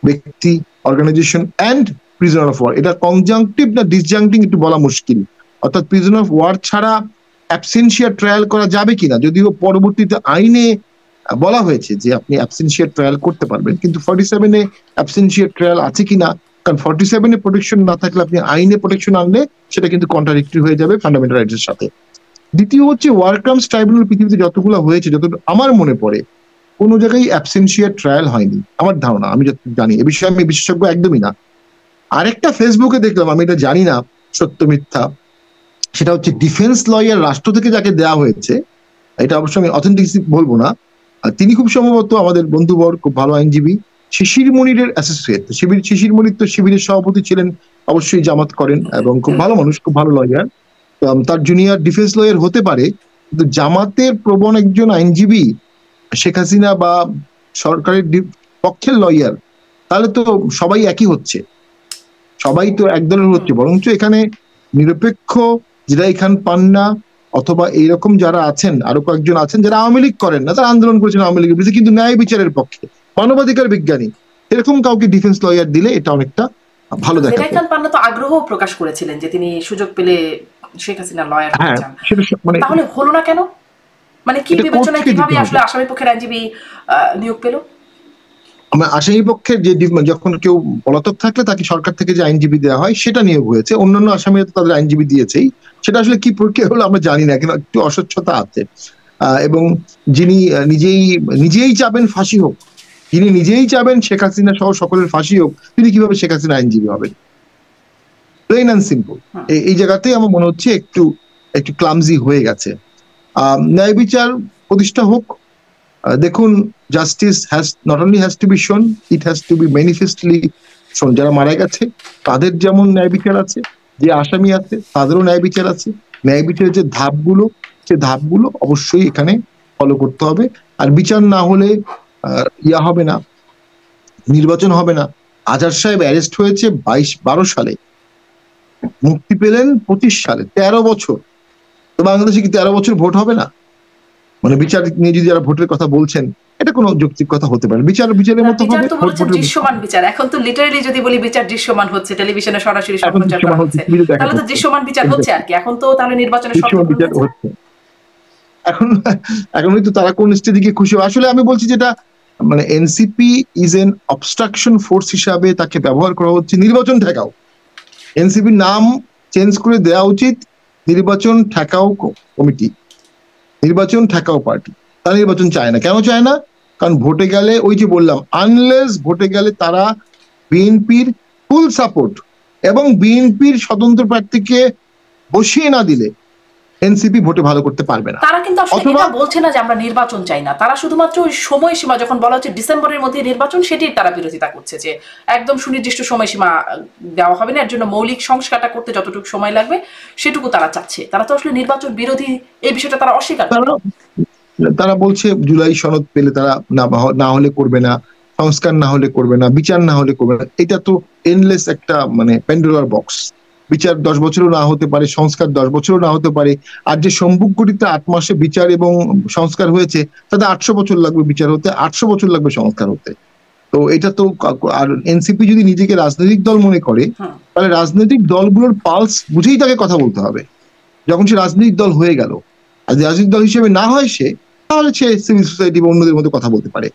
ব্যক্তি, organisation and prisoner of war. এটা কনজাংটিভ না ডিসজাংটিভ একটু বলা মুশকিল। অর্থাৎ প্রিজনার অফ ওয়ার ছাড়া অ্যাবসেনশিয়া ট্রায়াল করা যাবে কিনা, যদিও পরবর্তীতে আইনে বলা হয়েছে যে আপনি অ্যাবসেনশিয়া ট্রায়াল করতে পারবেন, কিন্তু 47-এ অ্যাবসেনশিয়া ট্রায়াল আছে কিনা, কারণ 47-এ প্রোটেকশন না থাকলে আপনি আইনে প্রোটেকশন আনলে সেটা কিন্তু কন্ট্রাডিক্টরি হয়ে যাবে ফান্ডামেন্টাল রাইটস এর সাথে। দ্বিতীয় হচ্ছে ওয়ার ক্রাইমস ট্রাইব্যুনাল পৃথিবীতে যতগুলো হয়েছে, যত আমার মনে পড়ে কোনো জায়গায় অ্যাবসেন্সিয়ার ট্রায়াল হয়নি আমার ধারণা, আমি যত জানি। এ বিষয়ে আমি বিশেষজ্ঞ একদমই না। আরেকটা ফেসবুকে দেখলাম, আমি এটা জানি না সত্য মিথ্যা, সেটা হচ্ছে ডিফেন্স লয়ার রাষ্ট্র থেকে যাকে দেওয়া হয়েছে, এটা অবশ্য আমি অথেন্টিসিটি বলবো না, তিনি খুব সম্ভবত আমাদের বন্ধুবর, খুব ভালো আইনজীবী, শিশির মনিরের অ্যাসোসিয়েট। শিশির মনির তো শিবিরের সভাপতি ছিলেন, অবশ্যই জামাত করেন এবং খুব ভালো মানুষ, খুব ভালো লয়ার। তার জুনিয়র ডিফেন্স লয়ার হতে পারে, কিন্তু জামাতের প্রবণ একজন আইনজীবী শেখ হাসিনা বা সরকারের পক্ষের লয়ার, তাহলে তো সবাই একই হচ্ছে, সবাই তো একদলের হচ্ছে। বরঞ্চ এখানে নিরপেক্ষ যেটা এখান পান্না অথবা এইরকম যারা আছেন, আরো কয়েকজন আছেন যারা আওয়ামী লীগ করেন না, তারা আন্দোলন করেছেন আওয়ামী লীগের বিরুদ্ধে, কিন্তু ন্যায় বিচারের পক্ষে, মানবাধিকার বিজ্ঞানী, এরকম কাউকে ডিফেন্স লয়ার দিলে এটা অনেকটা ভালো দেখায়। জেনাই খান পান্না তো আগ্রহ প্রকাশ করেছিলেন যে তিনি সুযোগ পেলে শেখ হাসিনা লয়ার হতে চান, তাহলে হলো না কেন? মানে কি বিবেচনায়, কিভাবে আসলে আসামি পক্ষের আইনজীবী নিয়োগ পেল? আসামি পক্ষের যে যখন কেউ পলাতক থাকলে তাকে সরকার থেকে যে আইনজীবী দেওয়া হয় সেটা নিয়োগ হয়েছে, অন্যান্য আসামিরা তো তাদের আইনজীবী দিয়েছেই। সেটা আসলে কি প্রক্রিয়া হলো আমরা জানি না, কিন্তু একটু অস্বচ্ছতা আছে। এবং যিনি নিজেই চাবেন ফাঁসি হোক, যিনি নিজেই চাবেন শেখ হাসিনা সহ সকলের ফাঁসি হোক, তিনি কিভাবে শেখ হাসিনা আইনজীবী হবেন? Plain and simple. এই জায়গাতেই আমার মনে হচ্ছে একটু ক্লামজি হয়ে গেছে। ন্যায় বিচার প্রতিষ্ঠা হোক। দেখুন, justice not only has to be seen, it has to be manifestly seen. যারা মারা গেছে তাদের যেমন ন্যায় বিচার আছে, যে আসামি আছে তাদেরও ন্যায় বিচার আছে। ন্যায় বিচারের যে ধাপগুলো, সে ধাপগুলো অবশ্যই এখানে ফলো করতে হবে। আর বিচার না হলে হবে না, নির্বাচন হবে না। আজহার সাহেব অ্যারেস্ট হয়েছে 12 সালে, মুক্তি পেলেন 25 সালে, 13 বছর। তো বাংলাদেশে কি 13 বছর ভোট হবে না? মানে বিচার নিয়ে যদি যারা ভোটের কথা বলছেন, এটা কোনো যৌক্তিক কথা হতে পারে? বিচারের মতো হবে, দৃশ্যমান বিচার। এখন তো লিটারালি যদি বলি বিচার দৃশ্যমান হচ্ছে, টেলিভিশনে সরাসরি সম্প্রচার করা হচ্ছে, তাহলে তো দৃশ্যমান বিচার হচ্ছে আর কি। এখন তো তাহলে নির্বাচনের বিচার হচ্ছে। এখন তো তারা কোন স্টেজে খুশি। আসলে আমি বলছি যেটা মানে NCP is an obstruction force হিসাবে তাকে ব্যবহার করা হচ্ছে। নির্বাচন ঠেকাও, এনসিপির নাম চেঞ্জ করে দেওয়া উচিত নির্বাচন ঠেকাও কমিটি, নির্বাচন ঠেকাও পার্টি। তারা নির্বাচন চায় না। কেন চায় না? কারণ ভোটে গেলে, ওই যে বললাম, আনলেস ভোটে গেলে তারা বিএনপির ফুল সাপোর্ট এবং বিএনপির স্বতন্ত্র প্রার্থীকে বসিয়ে না দিলে এনসিপি ভোটে ভালো করতে পারবে না। তারা কিন্তু আসলে এটা বলছে না যে আমরা নির্বাচন চাই না, তারা শুধুমাত্র ওই সময়সীমা যখন বলা হচ্ছে ডিসেম্বরের মধ্যে নির্বাচন, সেটির তারা বিরোধিতা করছে, যে একদম সুনির্দিষ্ট সময়সীমা দেওয়া হবে না, এর জন্য মৌলিক সংস্কারটা করতে যতটুকু সময় লাগবে সেটুকু তারা চাচ্ছে। তারা তো আসলে নির্বাচন বিরোধী, এই বিষয়টা তারা অস্বীকার করে। তারা বলছে জুলাই সনদ পেলে তারা না হলে করবে না, সংস্কার না হলে করবে না, বিচার না হলে করবে না। এটা তো এন্ডলেস একটা মানে প্যান্ডোরার বক্স। বিচার 10 বছরও না হতে পারে, সংস্কার 10 বছরও না হতে পারে। আর যে সম্মুখ গঠিত 8 মাসে বিচার এবং সংস্কার হয়েছে, তাতে 800 বছর লাগবে বিচার হতে, 800 বছর লাগবে সংস্কার হতে। তো এটা তো, আর এনসিপি যদি নিজেকে রাজনৈতিক দল মনে করে, তাহলে রাজনৈতিক দলগুলোর পালস বুঝেই তাকে কথা বলতে হবে যখন সে রাজনৈতিক দল হয়ে গেল। আর যদি রাজনৈতিক দল হিসেবে না হয় সে, তাহলে সে সিভিল সোসাইটি বা অন্যদের মধ্যে কথা বলতে পারে।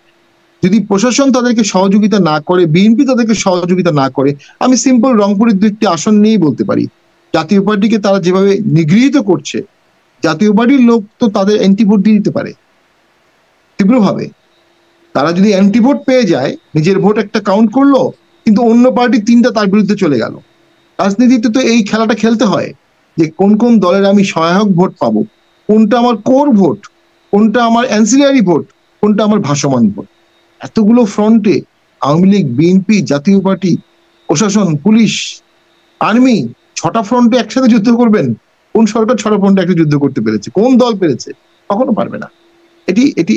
যদি প্রশাসন তাদেরকে সহযোগিতা না করে, বিএনপি তাদেরকে সহযোগিতা না করে, আমি সিম্পল রংপুরের 2টি আসন নিয়েই বলতে পারি। জাতীয় পার্টিকে তারা যেভাবে নিগৃহীত করছে, জাতীয় পার্টির লোক তো তাদের অ্যান্টিভোট দিয়ে দিতে পারে তীব্রভাবে। তারা যদি অ্যান্টিভোট পেয়ে যায়, নিজের ভোট একটা কাউন্ট করলো, কিন্তু অন্য পার্টি 3টা তার বিরুদ্ধে চলে গেল। রাজনীতিতে তো এই খেলাটা খেলতে হয় যে কোন কোন দলের আমি সহায়ক ভোট পাবো, কোনটা আমার কোর ভোট, কোনটা আমার অ্যান্সিলারি ভোট, কোনটা আমার ভাসমান ভোট। এতগুলো ফ্রন্টে আওয়ামী লীগ, বিএনপি, জাতীয় পার্টি, প্রশাসন, পুলিশ, আর্মি, 6টা ফ্রন্টে একসাথে যুদ্ধ করবেন? কোন সরকার 6টা ফ্রন্টে একটা যুদ্ধ করতে পেরেছে? কোন দল পেরেছে? কখনো পারবে না।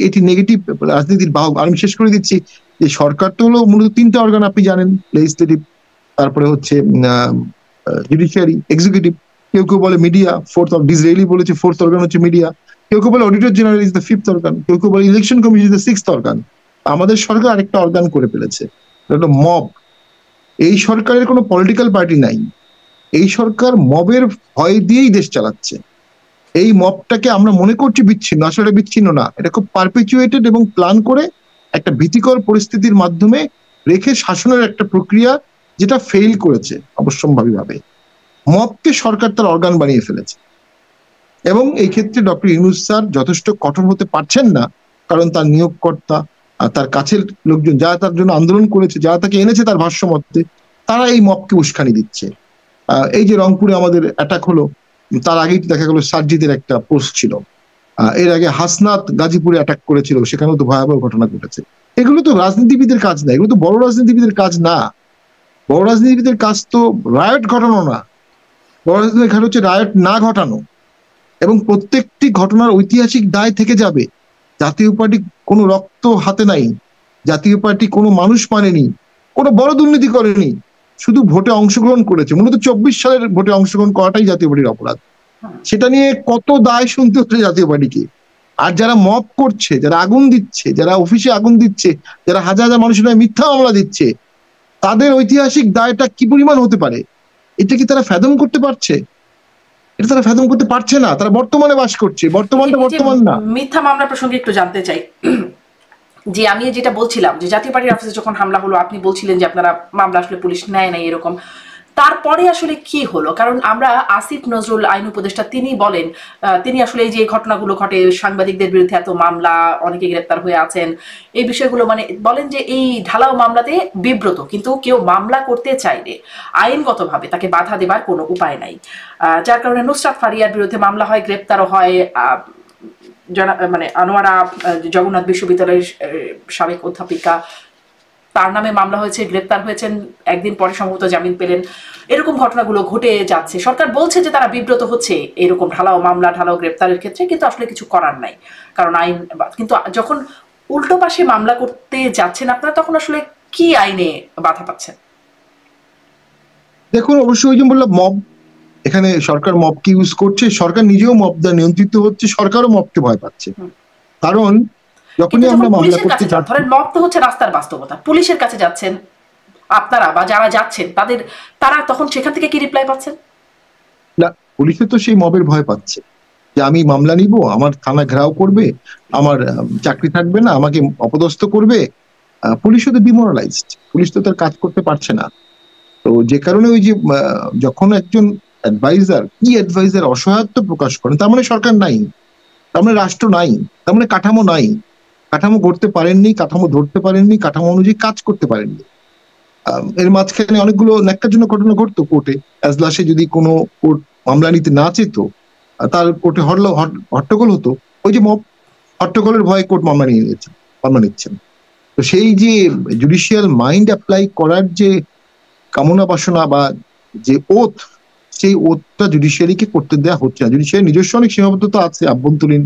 এটি নেগেটিভ রাজনীতির বাহক। আমি শেষ করে দিচ্ছি যে সরকার তো হলো মূলত 3টা অর্গান, আপনি জানেন, লেজিসলেটিভ, তারপরে হচ্ছে জুডিশিয়ারি, এক্সিকিউটিভ। কেউ কেউ বলে মিডিয়া, ডিসরেইলি বলেছে 4th অর্গান হচ্ছে মিডিয়া। কেউ কেউ বলে auditor general is the 5th organ, কেউ কেউ বলে election commission is the 6th organ. আমাদের সরকার আরেকটা অর্গান করে ফেলেছে, মব। এই সরকারের কোনো পলিটিক্যাল পার্টি নাই, এই সরকার মবের ভয় দিয়েই দেশ চালাচ্ছে। এই মবটাকে আমরা মনে করছি বিচ্ছিন্ন, আসলে বিচ্ছিন্ন না। এটা খুব পারপেচুয়েটেড এবং প্ল্যান করে একটা ভীতিকর পরিস্থিতির মাধ্যমে রেখে শাসনের একটা প্রক্রিয়া, যেটা ফেইল করেছে অবশ্যম্ভাবী ভাবে। মবকে সরকার তার অর্গান বানিয়ে ফেলেছে। এবং এই ক্ষেত্রে ডক্টর ইউনূস স্যার যথেষ্ট কঠোর হতে পারছেন না, কারণ তার নিয়োগকর্তা, তার কাছের লোকজন যারা তার জন্য আন্দোলন করেছে, যারা তাকে এনেছে তার ভাষ্য মতে, তারা এই মবকে উস্কানি দিচ্ছে। এই যে রংপুরে আমাদের অ্যাটাক হলো, তার আগেই দেখা গেল সার্জিদের একটা পোস্ট ছিল, এর আগে হাসনাত গাজীপুরে অ্যাটাক করেছিল, সেখানেও তো ভয়াবহ ঘটনা ঘটেছে। এগুলো তো রাজনীতিবিদের কাজ না, এগুলো তো বড় রাজনীতিবিদের কাজ না। বড় রাজনীতিবিদের কাজ তো রায়ট ঘটানো না, বড় রাজনীতির কাজ হচ্ছে রায়ট না ঘটানো। এবং প্রত্যেকটি ঘটনার ঐতিহাসিক দায় থেকে যাবে। জাতীয় পার্টি কোনো রক্ত হাতে নাই, জাতীয় পার্টি কোনো মানুষ মানেনি, কোনো বড় দুর্নীতি করেনি, শুধু ভোটে অংশগ্রহণ করেছে। মূলত 24 সালের ভোটে অংশগ্রহণ করাটাই জাতীয় পার্টির অপরাধ। সেটা নিয়ে কত দায় শুনতে হচ্ছে জাতীয় পার্টিকে। আর যারা মব করছে, যারা আগুন দিচ্ছে, যারা অফিসে আগুন দিচ্ছে, যারা হাজার হাজার মানুষের মিথ্যা মামলা দিচ্ছে, তাদের ঐতিহাসিক দায়টা কি পরিমাণ হতে পারে, এটা কি তারা ফ্যাদম করতে পারছে? এটা তারা ফ্যাদম করতে পারছে না। তারা বর্তমানে বাস করছে, বর্তমানটা বর্তমান না। মিথ্যা মামলা প্রসঙ্গে একটু জানতে চাই, যে আমি যেটা বলছিলাম যে জাতীয় পার্টির অফিসে যখন হামলা হলো, আপনি বলছিলেন যে আপনারা মামলা আসলে পুলিশ নেয় নাই এরকম, তারপরে আসলে কি হলো? কারণ আমরা আসিফ নজরুল আইন উপদেষ্টা তিনি বলেন, তিনি আসলে এই যে ঘটনাগুলো ঘটে, সাংবাদিকদের বিরুদ্ধে এত মামলা, অনেকে গ্রেপ্তার হয়ে আছেন, এই বিষয়গুলো মানে বলেন যে এই ঢালাও মামলাতে বিব্রত, কিন্তু কেউ মামলা করতে চাইলে আইনগতভাবে তাকে বাধা দেবার কোনো উপায় নাই, যার কারণে নুসরাত ফারিয়ার বিরুদ্ধে মামলা হয়, গ্রেপ্তারও হয়। মানে আনোয়ারা জগন্নাথ বিশ্ববিদ্যালয়ের সাবেক অধ্যাপিকা, তার নামে মামলা হয়েছে, গ্রেপ্তার হয়েছেন, একদিন পরে সম্ভবত জামিন পেলেন। এরকম ঘটনাগুলো ঘটে যাচ্ছে। সরকার বলছে যে তারা বিব্রত হচ্ছে এরকম ঢালাও মামলা, ঢালাও গ্রেপ্তারের ক্ষেত্রে, কিন্তু আসলে কিছু করার নাই, কারণ আইন। কিন্তু যখন উল্টো পাশে মামলা করতে যাচ্ছেন আপনারা, তখন আসলে কি আইনে বাধা পাচ্ছেন? দেখুন, অবশ্যই ওই যে বললাম, মব, এখানে সরকার মবকে ইউজ করছে, সরকার নিজেও মব দ্বারা নিয়ন্ত্রিত হচ্ছে, সরকারও মবকে ভয় পাচ্ছে। কারণ যখনই আমরা মামলা করতে যাচ্ছি, ধরেন মব তো হচ্ছে রাস্তার বাস্তবতা, পুলিশের কাছে যাচ্ছেন আপনারা বা যারা যাচ্ছেন তারা তখন সেখান থেকে কি রিপ্লাই পাচ্ছেন? না, পুলিশে তো সেই মবের ভয় পাচ্ছে যে আমি মামলা নিব, আমার থানা ঘেরাও করবে, আমার চাকরি থাকবে না, আমাকে অপদস্থ করবে। পুলিশও তো ডিমোরালাইজড, পুলিশ তো তার কাজ করতে পারছে না। তো যে কারণে ওই যে যখন একজন অ্যাডভাইজার অসহায়ত্ব প্রকাশ করেন, তার মানে সরকার নাই, তার মানে রাষ্ট্র নাই, তার মানে কাঠামো নাই, কাঠামো করতে পারেননি, কাঠামো ধরতে পারেননি, কাঠামো অনুযায়ী কাজ করতে পারেননি। এর মাঝখানে অনেকগুলো ন্যাক্কারজনক ঘটনা ঘটতো কোর্টে। এজলাসে যদি কোনো কোর্ট মামলা নিতে না চেত, তার কোর্টে হট্টগোল হতো। ওই যে মব, হট্টগোলের ভয়ে কোর্ট মামলা নিচ্ছেন। তো সেই যে জুডিশিয়াল মাইন্ড অ্যাপ্লাই করার যে কামনা বাসনা বা যে ওথ, সেই ওথটা জুডিশিয়ারিকে করতে দেওয়া হচ্ছে না। জুডিশিয়ারি নিজস্ব অনেক সীমাবদ্ধতা আছে আভ্যন্তরীণ,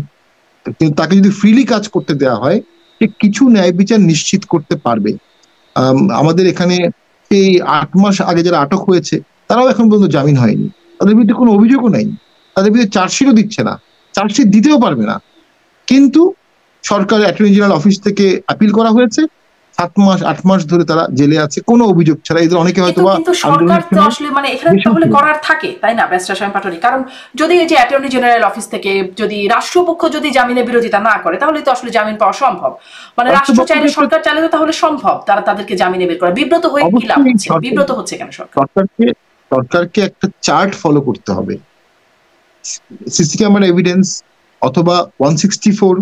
কিন্তু তাকে যদি ফ্রিলি কাজ করতে দেওয়া হয়, সে কিছু ন্যায় বিচার নিশ্চিত করতে পারবে। আমাদের এখানে এই 8 মাস আগে যারা আটক হয়েছে, তারাও এখন পর্যন্ত জামিন হয়নি, তাদের বিরুদ্ধে কোনো অভিযোগও নাই, তাদের বিরুদ্ধে চার্জশিটও দিচ্ছে না, চার্জশিট দিতেও পারবে না। কিন্তু সরকার অ্যাটর্নি জেনারেল অফিস থেকে আপিল করা হয়েছে, 8 মাস ধরে তারা জেলে আছে কোনো অভিযোগ ছাড়া। এদের অনেকে হয়তো সরকার তো আসলে মানে এখানে তাহলে করার থাকে, তাই না ব্যারিস্টার শামীম পাটোয়ারী? কারণ যদি এই যে অ্যাটর্নি জেনারেল অফিস থেকে যদি রাষ্ট্রপক্ষ যদি জামিনের বিরোধিতা না করে, তাহলে তো আসলে জামিন পাওয়া সম্ভব। মানে রাষ্ট্র চাইলে, সরকার চাইলে তো তাহলে সম্ভব তাদেরকে জামিনে বের করা। বিব্রত হয়ে কি লাভ হচ্ছে? বিব্রত হচ্ছে কেন সরকার? সরকারকে একটা চার্ট ফলো করতে হবে। সিসি ক্যামেরা এভিডেন্স, অথবা 164,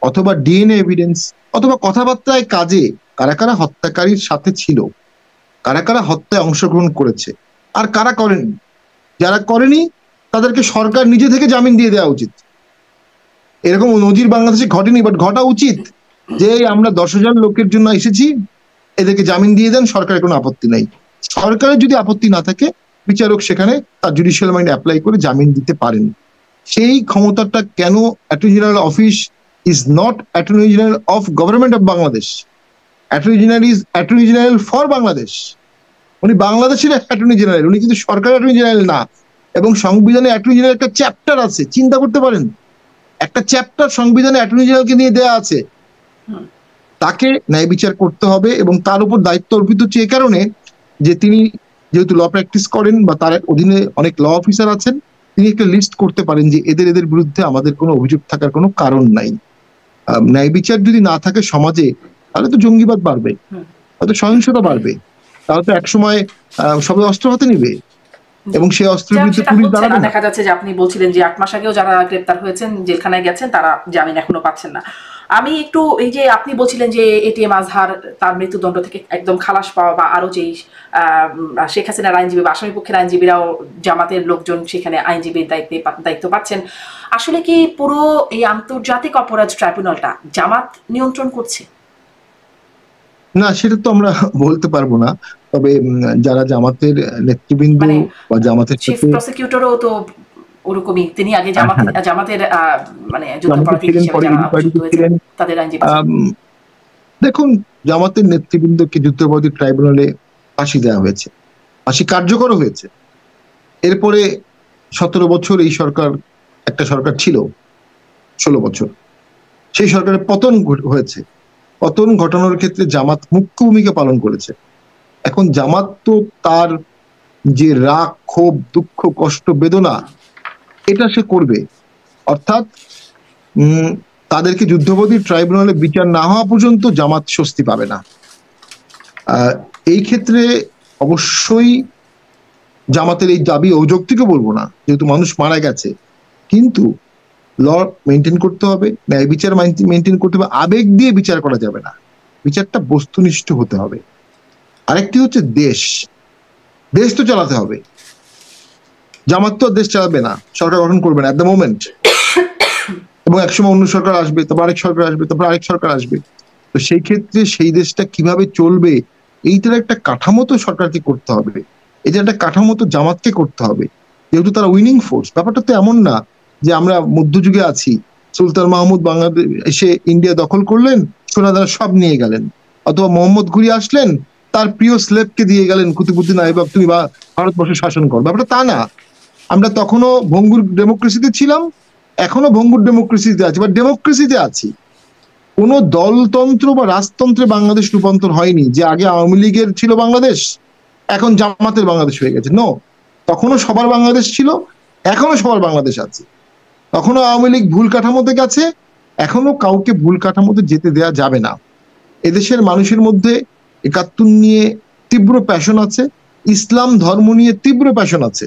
অথবা ডিএনএ এভিডেন্স, অথবা কথাবার্তায় কাজে কারা কারা হত্যাকারীর সাথে ছিল, কারা কারা হত্যায় অংশগ্রহণ করেছে, আর কারা করেনি। যারা করেনি তাদেরকে সরকার নিজে থেকে জামিন দিয়ে দেওয়া উচিত। এরকম নজির বাংলাদেশে ঘটেনি, বাট ঘটা উচিত যে আমরা 10,000 লোকের জন্য এসেছি, এদেরকে জামিন দিয়ে দেন, সরকারের কোনো আপত্তি নাই। সরকারের যদি আপত্তি না থাকে, বিচারক সেখানে তার জুডিশিয়াল মাইন্ড অ্যাপ্লাই করে জামিন দিতে পারেন। সেই ক্ষমতাটা কেন attorney general office is not attorney general of government of Bangladesh, attorney general is attorney general for Bangladesh. উনি বাংলাদেশের অ্যাটর্নি জেনারেল, উনি কিন্তু সরকারের অ্যাটর্নি জেনারেল না। এবং সংবিধানে অ্যাটর্নি জেনারেল একটা চ্যাপ্টার আছে, চিন্তা করতে পারেন, একটা চ্যাপ্টার সংবিধানে অ্যাটর্নি জেনারেলকে নিয়ে দেওয়া আছে। তাকে ন্যায় বিচার করতে হবে, এবং তার উপর দায়িত্ব অর্পিত হচ্ছে এ কারণে যে তিনি যেহেতু ল প্র্যাকটিস করেন বা তার অধীনে অনেক ল অফিসার আছেন, তিনি একটা লিস্ট করতে পারেন যে এদের বিরুদ্ধে আমাদের কোনো অভিযোগ থাকার কোনো কারণ নাই। ন্যায় বিচার যদি না থাকে সমাজে, তাহলে তো জঙ্গিবাদ বাড়বে, হয়তো সহিংসতা বাড়বে, তাহলে তো একসময় সবাই অস্ত্র হাতে নিবে। এবং সেই অস্ত্রের বিরুদ্ধে পুলিশ দাঁড়াবে না। দেখা যাচ্ছে যে আপনি বলছিলেন যে 8 মাস আগেও যারা গ্রেপ্তার হয়েছেন, জেলখানায় গেছেন, তারা জামিন এখনো পাচ্ছেন না। আমি একটু এই যে আপনি বলছিলেন যে এটিএম আজহার তার মৃত্যুদণ্ড থেকে একদম খালাস পাওয়া, বা আরো যেই শেখ হাসিনার আইনজীবী বা আসামি পক্ষের আইনজীবীরাও জামাতের লোকজন সেখানে আইনজীবীর দায়িত্ব পাচ্ছেন, আসলে কি পুরো এই আন্তর্জাতিক অপরাধ ট্রাইব্যুনালটা জামাত নিয়ন্ত্রণ করছে? না, সেটা তো আমরা বলতে পারবো না। তবে যারা জামাতের নেতৃবৃন্দ বা জামাতের চিফ প্রসিকিউটরও তো ওরকমই, তিনি আগে জামাতের মানে যুদ্ধাপরাধী হিসেবে ছিলেন, তাদের আইনজীবী। দেখুন, জামাতের নেতৃবৃন্দকে যুদ্ধাপরাধী ট্রাইব্যুনালে ফাঁসি দেওয়া হয়েছে, ফাঁসি কার্যকর হয়েছে। এরপরে 17 বছর এই সরকার, একটা সরকার ছিল 16 বছর, সেই সরকারের পতন হয়েছে। পতন ঘটানোর ক্ষেত্রে জামাত মুখ্য ভূমিকা পালন করেছে। এখন জামাত তো তার যে রাগ, ক্ষোভ, দুঃখ, কষ্ট, বেদনা, এটা সে করবে। অর্থাৎ তাদেরকে যুদ্ধাপরাধী ট্রাইব্যুনালে বিচার না হওয়া পর্যন্ত জামাত স্বস্তি পাবে না। এই ক্ষেত্রে অবশ্যই জামাতের এই দাবি অযৌক্তিকও বলবো না, যেহেতু মানুষ মারা গেছে, কিন্তু ল মেনটেন করতে হবে, ন্যায় বিচার মেনটেন করতে হবে। আবেগ দিয়ে বিচার করা যাবে না, বিচারটা বস্তুনিষ্ঠ হতে হবে। আরেকটি হচ্ছে দেশ তো চালাতে হবে। জামাত তো দেশ চালাবে না, সরকার গঠন করবে না এট দ্য মোমেন্ট, এবং একসময় অন্য সরকার আসবে, তারপর আরেক সরকার আসবে, তারপর আরেক সরকার আসবে। তো সেই ক্ষেত্রে সেই দেশটা কিভাবে চলবে, এইটার একটা কাঠামো তো সরকারকে করতে হবে, এটা একটা কাঠামো তো জামাতকে করতে হবে, যেহেতু তারা উইনিং ফোর্স। ব্যাপারটা তো এমন না যে আমরা মধ্যযুগে আছি, সুলতান মাহমুদ বাংলাদেশ এসে ইন্ডিয়া দখল করলেন, সোনাদার সব নিয়ে গেলেন, অথবা মোহাম্মদ ঘুরি আসলেন, তার প্রিয় স্লেবকে দিয়ে গেলেন, কুতুবুদ্দিন আইবক তুমি বা ভারতবর্ষ শাসন কর। ব্যাপারটা তা না। আমরা তখনও ভঙ্গুর ডেমোক্রেসিতে ছিলাম, এখনো ভঙ্গুর ডেমোক্রেসিতে আছি, বা ডেমোক্রেসিতে আছি। কোনো দলতন্ত্র বা রাজতন্ত্রে বাংলাদেশ রূপান্তর হয়নি, যে আগে আওয়ামী লীগের ছিল বাংলাদেশ, এখন জামাতের বাংলাদেশ হয়ে গেছে। নো, তখনও সবার বাংলাদেশ ছিল, এখনো সবার বাংলাদেশ আছে। তখনও আওয়ামী লীগ ভুল কাঠামোতে গেছে, এখনো কাউকে ভুল কাঠামোতে যেতে দেয়া যাবে না। এদেশের মানুষের মধ্যে ৭১ নিয়ে তীব্র প্যাশন আছে, ইসলাম ধর্ম নিয়ে তীব্র প্যাশন আছে।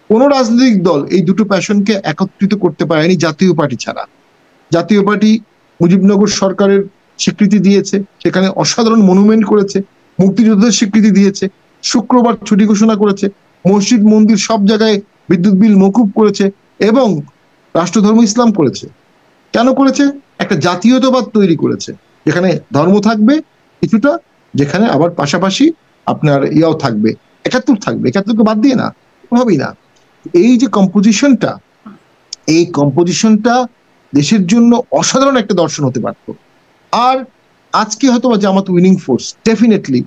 কোন রাজনৈতিক দল এই দুটো প্যাশনকে একত্রিত করতে পারেনি জাতীয় পার্টি ছাড়া। জাতীয় পার্টি মুজিবনগর সরকারের স্বীকৃতি দিয়েছে, সেখানে অসাধারণ মনুমেন্ট করেছে, মুক্তিযুদ্ধের স্বীকৃতি দিয়েছে, শুক্রবার ছুটি ঘোষণা করেছে, মসজিদ মন্দির সব জায়গায় বিদ্যুৎ বিল মকুব করেছে, এবং রাষ্ট্রধর্ম ইসলাম করেছে। কেন করেছে? একটা জাতীয়তাবাদ তৈরি করেছে, যেখানে ধর্ম থাকবে কিছুটা, যেখানে আবার পাশাপাশি আপনার ইয়াও থাকবে, ৭১ থাকবে, ৭১কে বাদ দিয়ে না, কোনোভাবেই না। এই যে কম্পোজিশনটা, এই কম্পোজিশনটা দেশের জন্য অসাধারণ একটা দর্শন হতে পারত। আর আজকে হয়তো জামাত উইনিং ফোর্স, ডেফিনেটলি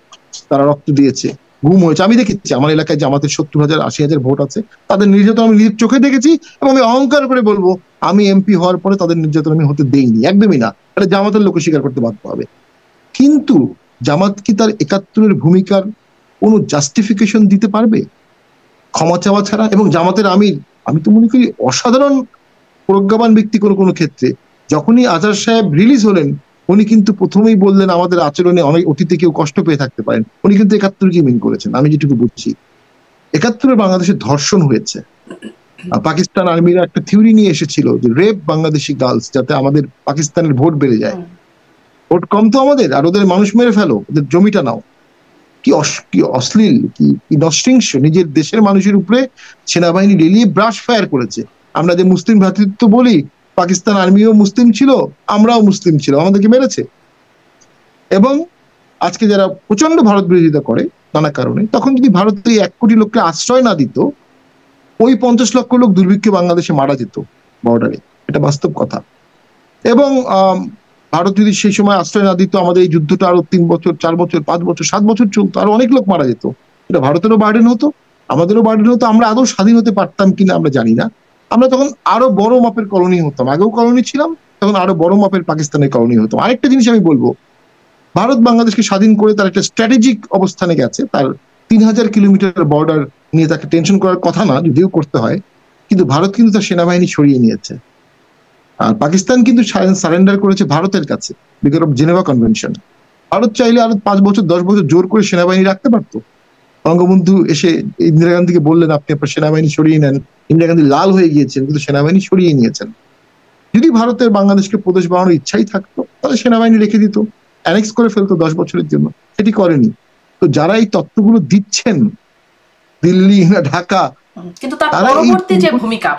তারা রক্ত দিয়েছে, গুম হয়েছে। আমি দেখেছি আমার এলাকায় জামাতের ৭০,০০০ ৮০,০০০ ভোট আছে, তাদের নির্যাতন আমি নিজের চোখে দেখেছি, এবং আমি অহংকার করে বলবো আমি এমপি হওয়ার পরে তাদের নির্যাতন আমি হতে দেইনি, একদমই না। তাহলে জামাতের লোক স্বীকার করতে বাধ্য হবে। কিন্তু জামাত কি তার ৭১-এর ভূমিকার কোনো জাস্টিফিকেশন দিতে পারবে ক্ষমা চাওয়া ছাড়া? এবং জামাতের আমির, আমি তো মনে করি অসাধারণ প্রজ্ঞাবান ব্যক্তি। কোনো ক্ষেত্রে যখনই আজহার সাহেব রিলিজ হলেন, উনি কিন্তু প্রথমেই বললেন আমাদের আচরণে অনেক অতীতে কেউ কষ্ট পেয়ে থাকতে পারেন। উনি কিন্তু ৭১-কে মিন করেছেন, আমি যেটুকু বুঝছি। ৭১-এ বাংলাদেশে ধর্ষণ হয়েছে, পাকিস্তান আর্মিরা একটা থিওরি নিয়ে এসেছিল যে রেপ বাংলাদেশি গার্লস, যাতে আমাদের পাকিস্তানের ভোট বেড়ে যায়। ভোট কম তো আমাদের, আর ওদের মানুষ মেরে ফেলো, ওদের জমিটা নাও। কি অশ্লীল, কি নৃশংস! নিজের দেশের মানুষের উপরে সেনাবাহিনী রেলিয়ে ব্রাশ ফায়ার করেছে। আমরা যে মুসলিম ভ্রাতৃত্ব বলি, পাকিস্তান আর্মিও মুসলিম ছিল, আমরাও মুসলিম ছিল, আমাদেরকে মেরেছে। এবং আজকে যারা প্রচন্ড ভারত বিরোধিতা করে নানা কারণে, তখন যদি ভারত এই ১ কোটি লোককে আশ্রয় না দিত, ওই ৫০ লক্ষ লোক দুর্ভিক্ষে বাংলাদেশে মারা যেত বর্ডারে, এটা বাস্তব কথা। এবং ভারত যদি সেই সময় আশ্রয় না দিত, আমাদের এই যুদ্ধটা আরো ৩ বছর ৪ বছর ৫ বছর ৭ বছর চলতো, আরো অনেক লোক মারা যেত। এটা ভারতেরও বার্ডেন হতো, আমাদেরও বার্ডেন হতো। আমরা আদৌ স্বাধীন হতে পারতাম কিনা আমরা জানি না। আমরা তখন আরো বড় মাপের কলোনি হতাম, আগেও কলোনি ছিলাম, তখন আরো বড় মাপের পাকিস্তানের কলোনি হতাম। আরেকটা জিনিস আমি বলবো, ভারত বাংলাদেশকে স্বাধীন করে তার একটা স্ট্র্যাটেজিক অবস্থানে গেছে। তার ৩০০০ কিলোমিটার বর্ডার নিয়ে তাকে টেনশন করার কথা না, যদিও করতে হয়, কিন্তু ভারত কিন্তু তার সেনাবাহিনী সরিয়ে নিয়েছে। আর পাকিস্তান কিন্তু সারেন্ডার করেছে ভারতের কাছে because of Geneva convention. Bharat চাইলে আরো ৫ বছর ১০ বছর জোর করে সেনাবাহিনী রাখতে পারতো, বঙ্গবন্ধু এসে ইন্দিরা গান্ধীকে বললেন আপনি আপনার সেনাবাহিনী সরিয়ে নেন, ইন্দিরা গান্ধী লাল হয়ে গিয়েছেন কিন্তু সেনাবাহিনী সরিয়ে নিয়েছেন। যদি ভারতের বাংলাদেশকে প্রদেশ বানানোর ইচ্ছাই থাকতো তাহলে সেনাবাহিনী রেখে দিত, অ্যানেক্স করে ফেলতো 10 বছরের জন্য, সেটি করেনি। তো যারা এই তত্ত্বগুলো দিচ্ছেন দিল্লি না ঢাকা, কিন্তু তার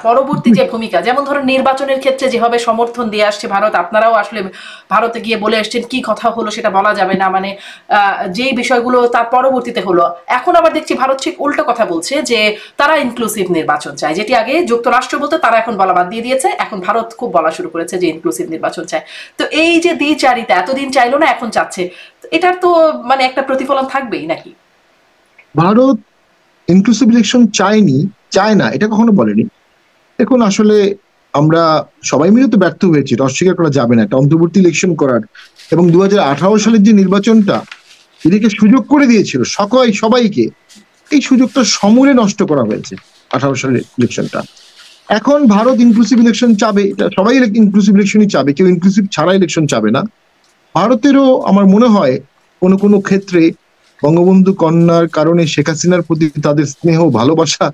পরবর্তী যে ভূমিকা যেমন ধরুন নির্বাচনের ক্ষেত্রে যেভাবে সমর্থন দিয়ে আসছে ভারত, আপনারাও আসলে ভারতে গিয়ে বলে আসছেন কি কথা হলো সেটা বলা যাবে না, মানে যেই বিষয়গুলো তার পরবর্তীতে হলো, এখন আবার দেখছি ভারত ঠিক উল্টো কথা বলছে যে তারা ইনক্লুসিভ নির্বাচন চায়, যেটি আগে যুক্তরাষ্ট্র বলতে তারা এখন বলা বাদ দিয়ে দিয়েছে, এখন ভারত খুব বলা শুরু করেছে যে ইনক্লুসিভ নির্বাচন চায়। তো এই যে দ্বিচারিতা, এতদিন চাইলো না এখন চাচ্ছে, এটার তো মানে একটা প্রতিফলন থাকবেই নাকি? ভারত ইনক্লুসিভ ইলেকশন চায় না এটা কখনো বলেনি। দেখুন আসলে আমরা সবাই মিলে তো ব্যর্থ হয়েছি, এটা অস্বীকার করা যাবে না, একটা অন্তর্বর্তী ইলেকশন করার। এবং 2018 সালের যে নির্বাচনটা এদিকে সুযোগ করে দিয়েছিল সবাইকে, এই সুযোগটা সমূলে নষ্ট করা হয়েছে 18 সালের ইলেকশনটা। এখন ভারত ইনক্লুসিভ ইলেকশন চাবে, এটা সবাই ইনক্লুসিভ ইলেকশনই চাবে, কেউ ইনক্লুসিভ ছাড়া ইলেকশন চাবে না। ভারতেরও আমার মনে হয় কোনো কোনো ক্ষেত্রে বঙ্গবন্ধু কন্যার কারণে শেখ হাসিনার প্রতি তাদের স্নেহ ভালোবাসা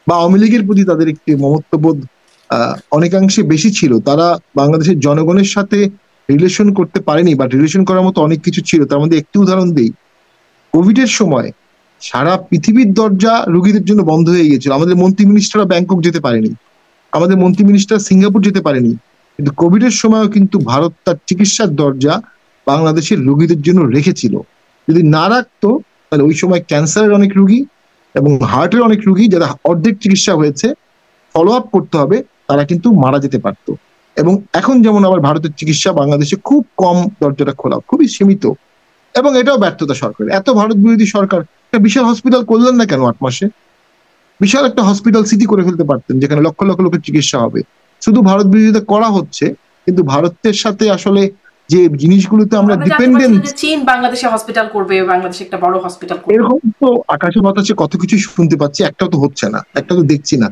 বা আওয়ামী লীগের প্রতি তাদের একটি মমত্ববোধ অনেকাংশে বেশি ছিল। তারা বাংলাদেশের জনগণের সাথে রিলেশন করতে পারেনি, বা রিলেশন করার মতো অনেক কিছু ছিল। তার মধ্যে একটি উদাহরণ দিই, কোভিডের সময় সারা পৃথিবীর দরজা রোগীদের জন্য বন্ধ হয়ে গিয়েছিল, আমাদের মন্ত্রী মিনিস্টাররা ব্যাংকক যেতে পারেনি, আমাদের মন্ত্রী মিনিস্টার সিঙ্গাপুর যেতে পারেনি, কিন্তু কোভিডের সময়ও কিন্তু ভারত তার চিকিৎসার দরজা বাংলাদেশের রোগীদের জন্য রেখেছিল। যদি না রাখতো তাহলে ওই সময় ক্যান্সারের অনেক রোগী এবং হার্টের অনেক রোগী যারা অর্ধেক চিকিৎসা হয়েছে, ফলো আপ করতে হবে, তারা কিন্তু মারা যেতে পারত। এবং এখন যেমন আবার ভারতের চিকিৎসা বাংলাদেশে খুব কম, দরজাটা খোলা, খুবই সীমিত, এবং এটাও ব্যর্থতা সরকার। এত ভারত বিরোধী সরকার একটা বিশাল হসপিটাল করলেন না কেন 8 মাসে? বিশাল একটা হসপিটাল সিটি করে ফেলতে পারতেন যেখানে লক্ষ লক্ষ লোকের চিকিৎসা হবে। শুধু ভারত বিরোধিতা করা হচ্ছে, কিন্তু ভারতের সাথে আসলে যে জিনিসগুলোতে আমরা ডিপেন্ডেন্ট, চীন বাংলাদেশে হসপিটাল করবে, বাংলাদেশে একটা বড় হসপিটাল করবে, এরকম তো আকাশে বাতাসে কত কিছু শুনতে পাচ্ছি, একটাও তো হচ্ছে না, একটাও তো দেখছি না।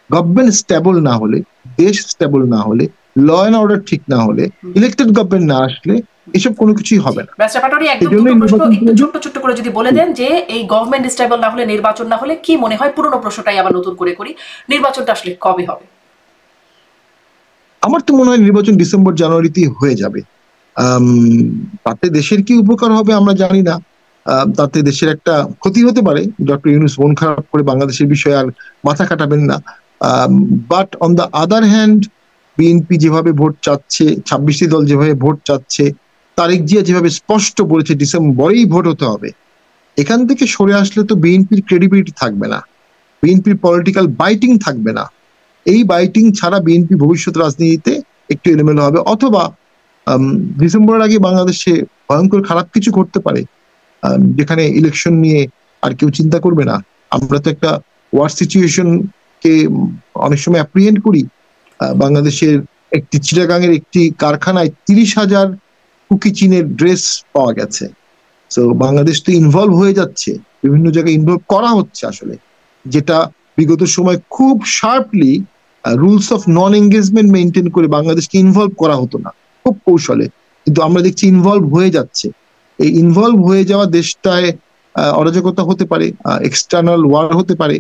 গভর্নমেন্ট স্টেবল না হলে, দেশ স্টেবল না হলে, ল এন্ড অর্ডার ঠিক না হলে, ইলেক্টেড গভর্নমেন্ট না আসলে এসব কোনো কিছুই হবে না। ব্যারিস্টার পাটোয়ারী, একদম একটু ছোট্ট করে যদি বলে দেন যে এই গভর্নমেন্ট স্টেবল না হলে, নির্বাচন না হলে কি মনে হয়, পুরনো প্রশ্নটাই আবার নতুন করে করি, নির্বাচনটা আসলে কবে হবে? আমার তো মনে হয় নির্বাচন ডিসেম্বর জানুয়ারিতেই হয়ে যাবে। তাতে দেশের কি উপকার হবে আমরা জানি না, তাতে দেশের একটা ক্ষতি হতে পারে। ডক্টর ইউনূস মন খারাপ করে বাংলাদেশের বিষয়ে আর মাথা কাটাবেন না। But on the other hand, BNP যেভাবে ভোট চাচ্ছে, 26টি দল যেভাবে ভোট চাচ্ছে, তারেক জিয়া যেভাবে স্পষ্ট বলেছে ডিসেম্বরেই ভোট হতে হবে, এখান থেকে সরে আসলে তো বিএনপির ক্রেডিবিলিটি থাকবে না, বিএনপির পলিটিক্যাল বাইটিং থাকবে না। এই বাইটিং ছাড়া বিএনপি ভবিষ্যৎ রাজনীতিতে একটু এলোমেলো হবে, অথবা ডিসেম্বরের আগে বাংলাদেশে ভয়ঙ্কর খারাপ কিছু ঘটতে পারে, যেখানে ইলেকশন নিয়ে আর কেউ চিন্তা করবে না। আমরা তো একটা ওয়ার সিচুয়েশন কে অনেক সময় অ্যাপ্রিহেন্ড করি। বাংলাদেশের একটি চিটাগাংয়ের একটি কারখানায় 30,000 কুকি চীনের ড্রেস পাওয়া গেছে। তো বাংলাদেশ তো ইনভলভ হয়ে যাচ্ছে, বিভিন্ন জায়গায় ইনভলভ করা হচ্ছে আসলে, যেটা বিগত সময় খুব sharply rules of non engagement maintain করে বাংলাদেশকে ইনভলভ করা হতো না, খুব কৌশলে, কিন্তু আমরা দেখছি ইনভলভ হয়ে যাচ্ছে। এই ইনভলভ হয়ে যাওয়া দেশটায় অরাজকতা হতে পারে, এক্সটার্নাল ওয়ার হতে পারে,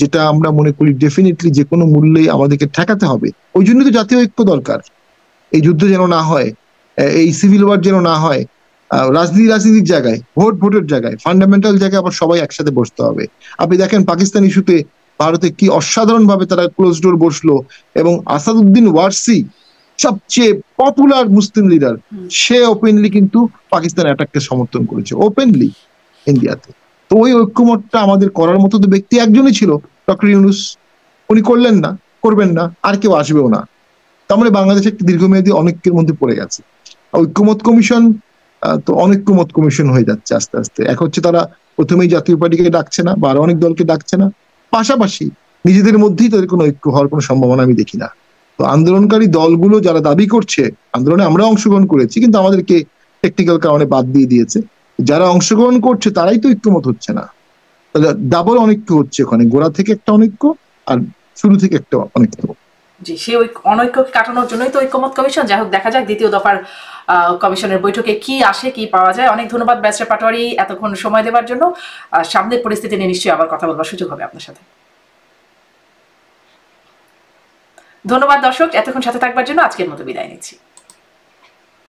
যেটা আমরা মনে করি ডেফিনেটলি যে কোনো মূল্যেই আমাদেরকে ঠেকাতে হবে। ওই জন্য তো জাতীয় ঐক্য দরকার, এই যুদ্ধ যেন না হয়, এই সিভিল ওয়ার যেন না হয়। রাজনীতির জায়গায়, ভোটের জায়গায়, ফান্ডামেন্টাল জায়গায় আবার সবাই একসাথে বসতে হবে। আপনি দেখেন পাকিস্তান ইস্যুতে ভারতে কি অসাধারণ ভাবে তারা ক্লোজ ডোর বসলো, এবং আসাদুদ্দিন ওয়ারসি সবচেয়ে পপুলার মুসলিম লিডার, সে ওপেনলি কিন্তু পাকিস্তান অ্যাটাককে সমর্থন করেছে, ওপেনলি ইন্ডিয়াতে। তো ওই ঐক্যমতটা আমাদের করার মতো তো ব্যক্তি একজনই ছিল, ডক্টর ইউনূস। উনি করলেন না, করবেন না, আর কেউ আসবেও না। তার মানে বাংলাদেশ একটি দীর্ঘমেয়াদী অনেকের মধ্যে পড়ে গেছে। ঐক্যমত কমিশন তো অনৈক্যমত কমিশন হয়ে যাচ্ছে আস্তে আস্তে। এক হচ্ছে তারা প্রথমেই জাতীয় পার্টিকে ডাকছে না, বা আরো অনেক দলকে ডাকছে না, পাশাপাশি নিজেদের মধ্যেই তাদের কোনো ঐক্য হওয়ার কোনো সম্ভাবনা আমি দেখি না। তো আন্দোলনকারী দলগুলো যারা দাবি করছে, আন্দোলনে আমরা অংশগ্রহণ করেছি কিন্তু আমাদেরকে টেকনিক্যাল কারণে বাদ দিয়ে দিয়েছে, যারা অংশগ্রহণ করছে তারাই তো ঐক্যমত হচ্ছে না। তাহলে ডাবল অনৈক্য হচ্ছে ওখানে, গোড়া থেকে একটা অনৈক্য আর শুরু থেকে একটা অনৈক্য। জি, সেই অনৈক্যকে কাটানোর জন্যই তো ঐক্যমত কমিশন। যাই হোক, দেখা যাক দ্বিতীয় দফার কমিশনের বৈঠকে কি আসে, কি পাওয়া যায়। অনেক ধন্যবাদ ব্যারিস্টার পাটোয়ারি এতক্ষণ সময় দেওয়ার জন্য। সামনের পরিস্থিতি নিয়ে নিশ্চয়ই আবার কথা বলবার সুযোগ হবে আপনার সাথে। ধন্যবাদ দর্শক, এতক্ষণ সাথে থাকবার জন্য আজকের মতো বিদায় নিচ্ছি।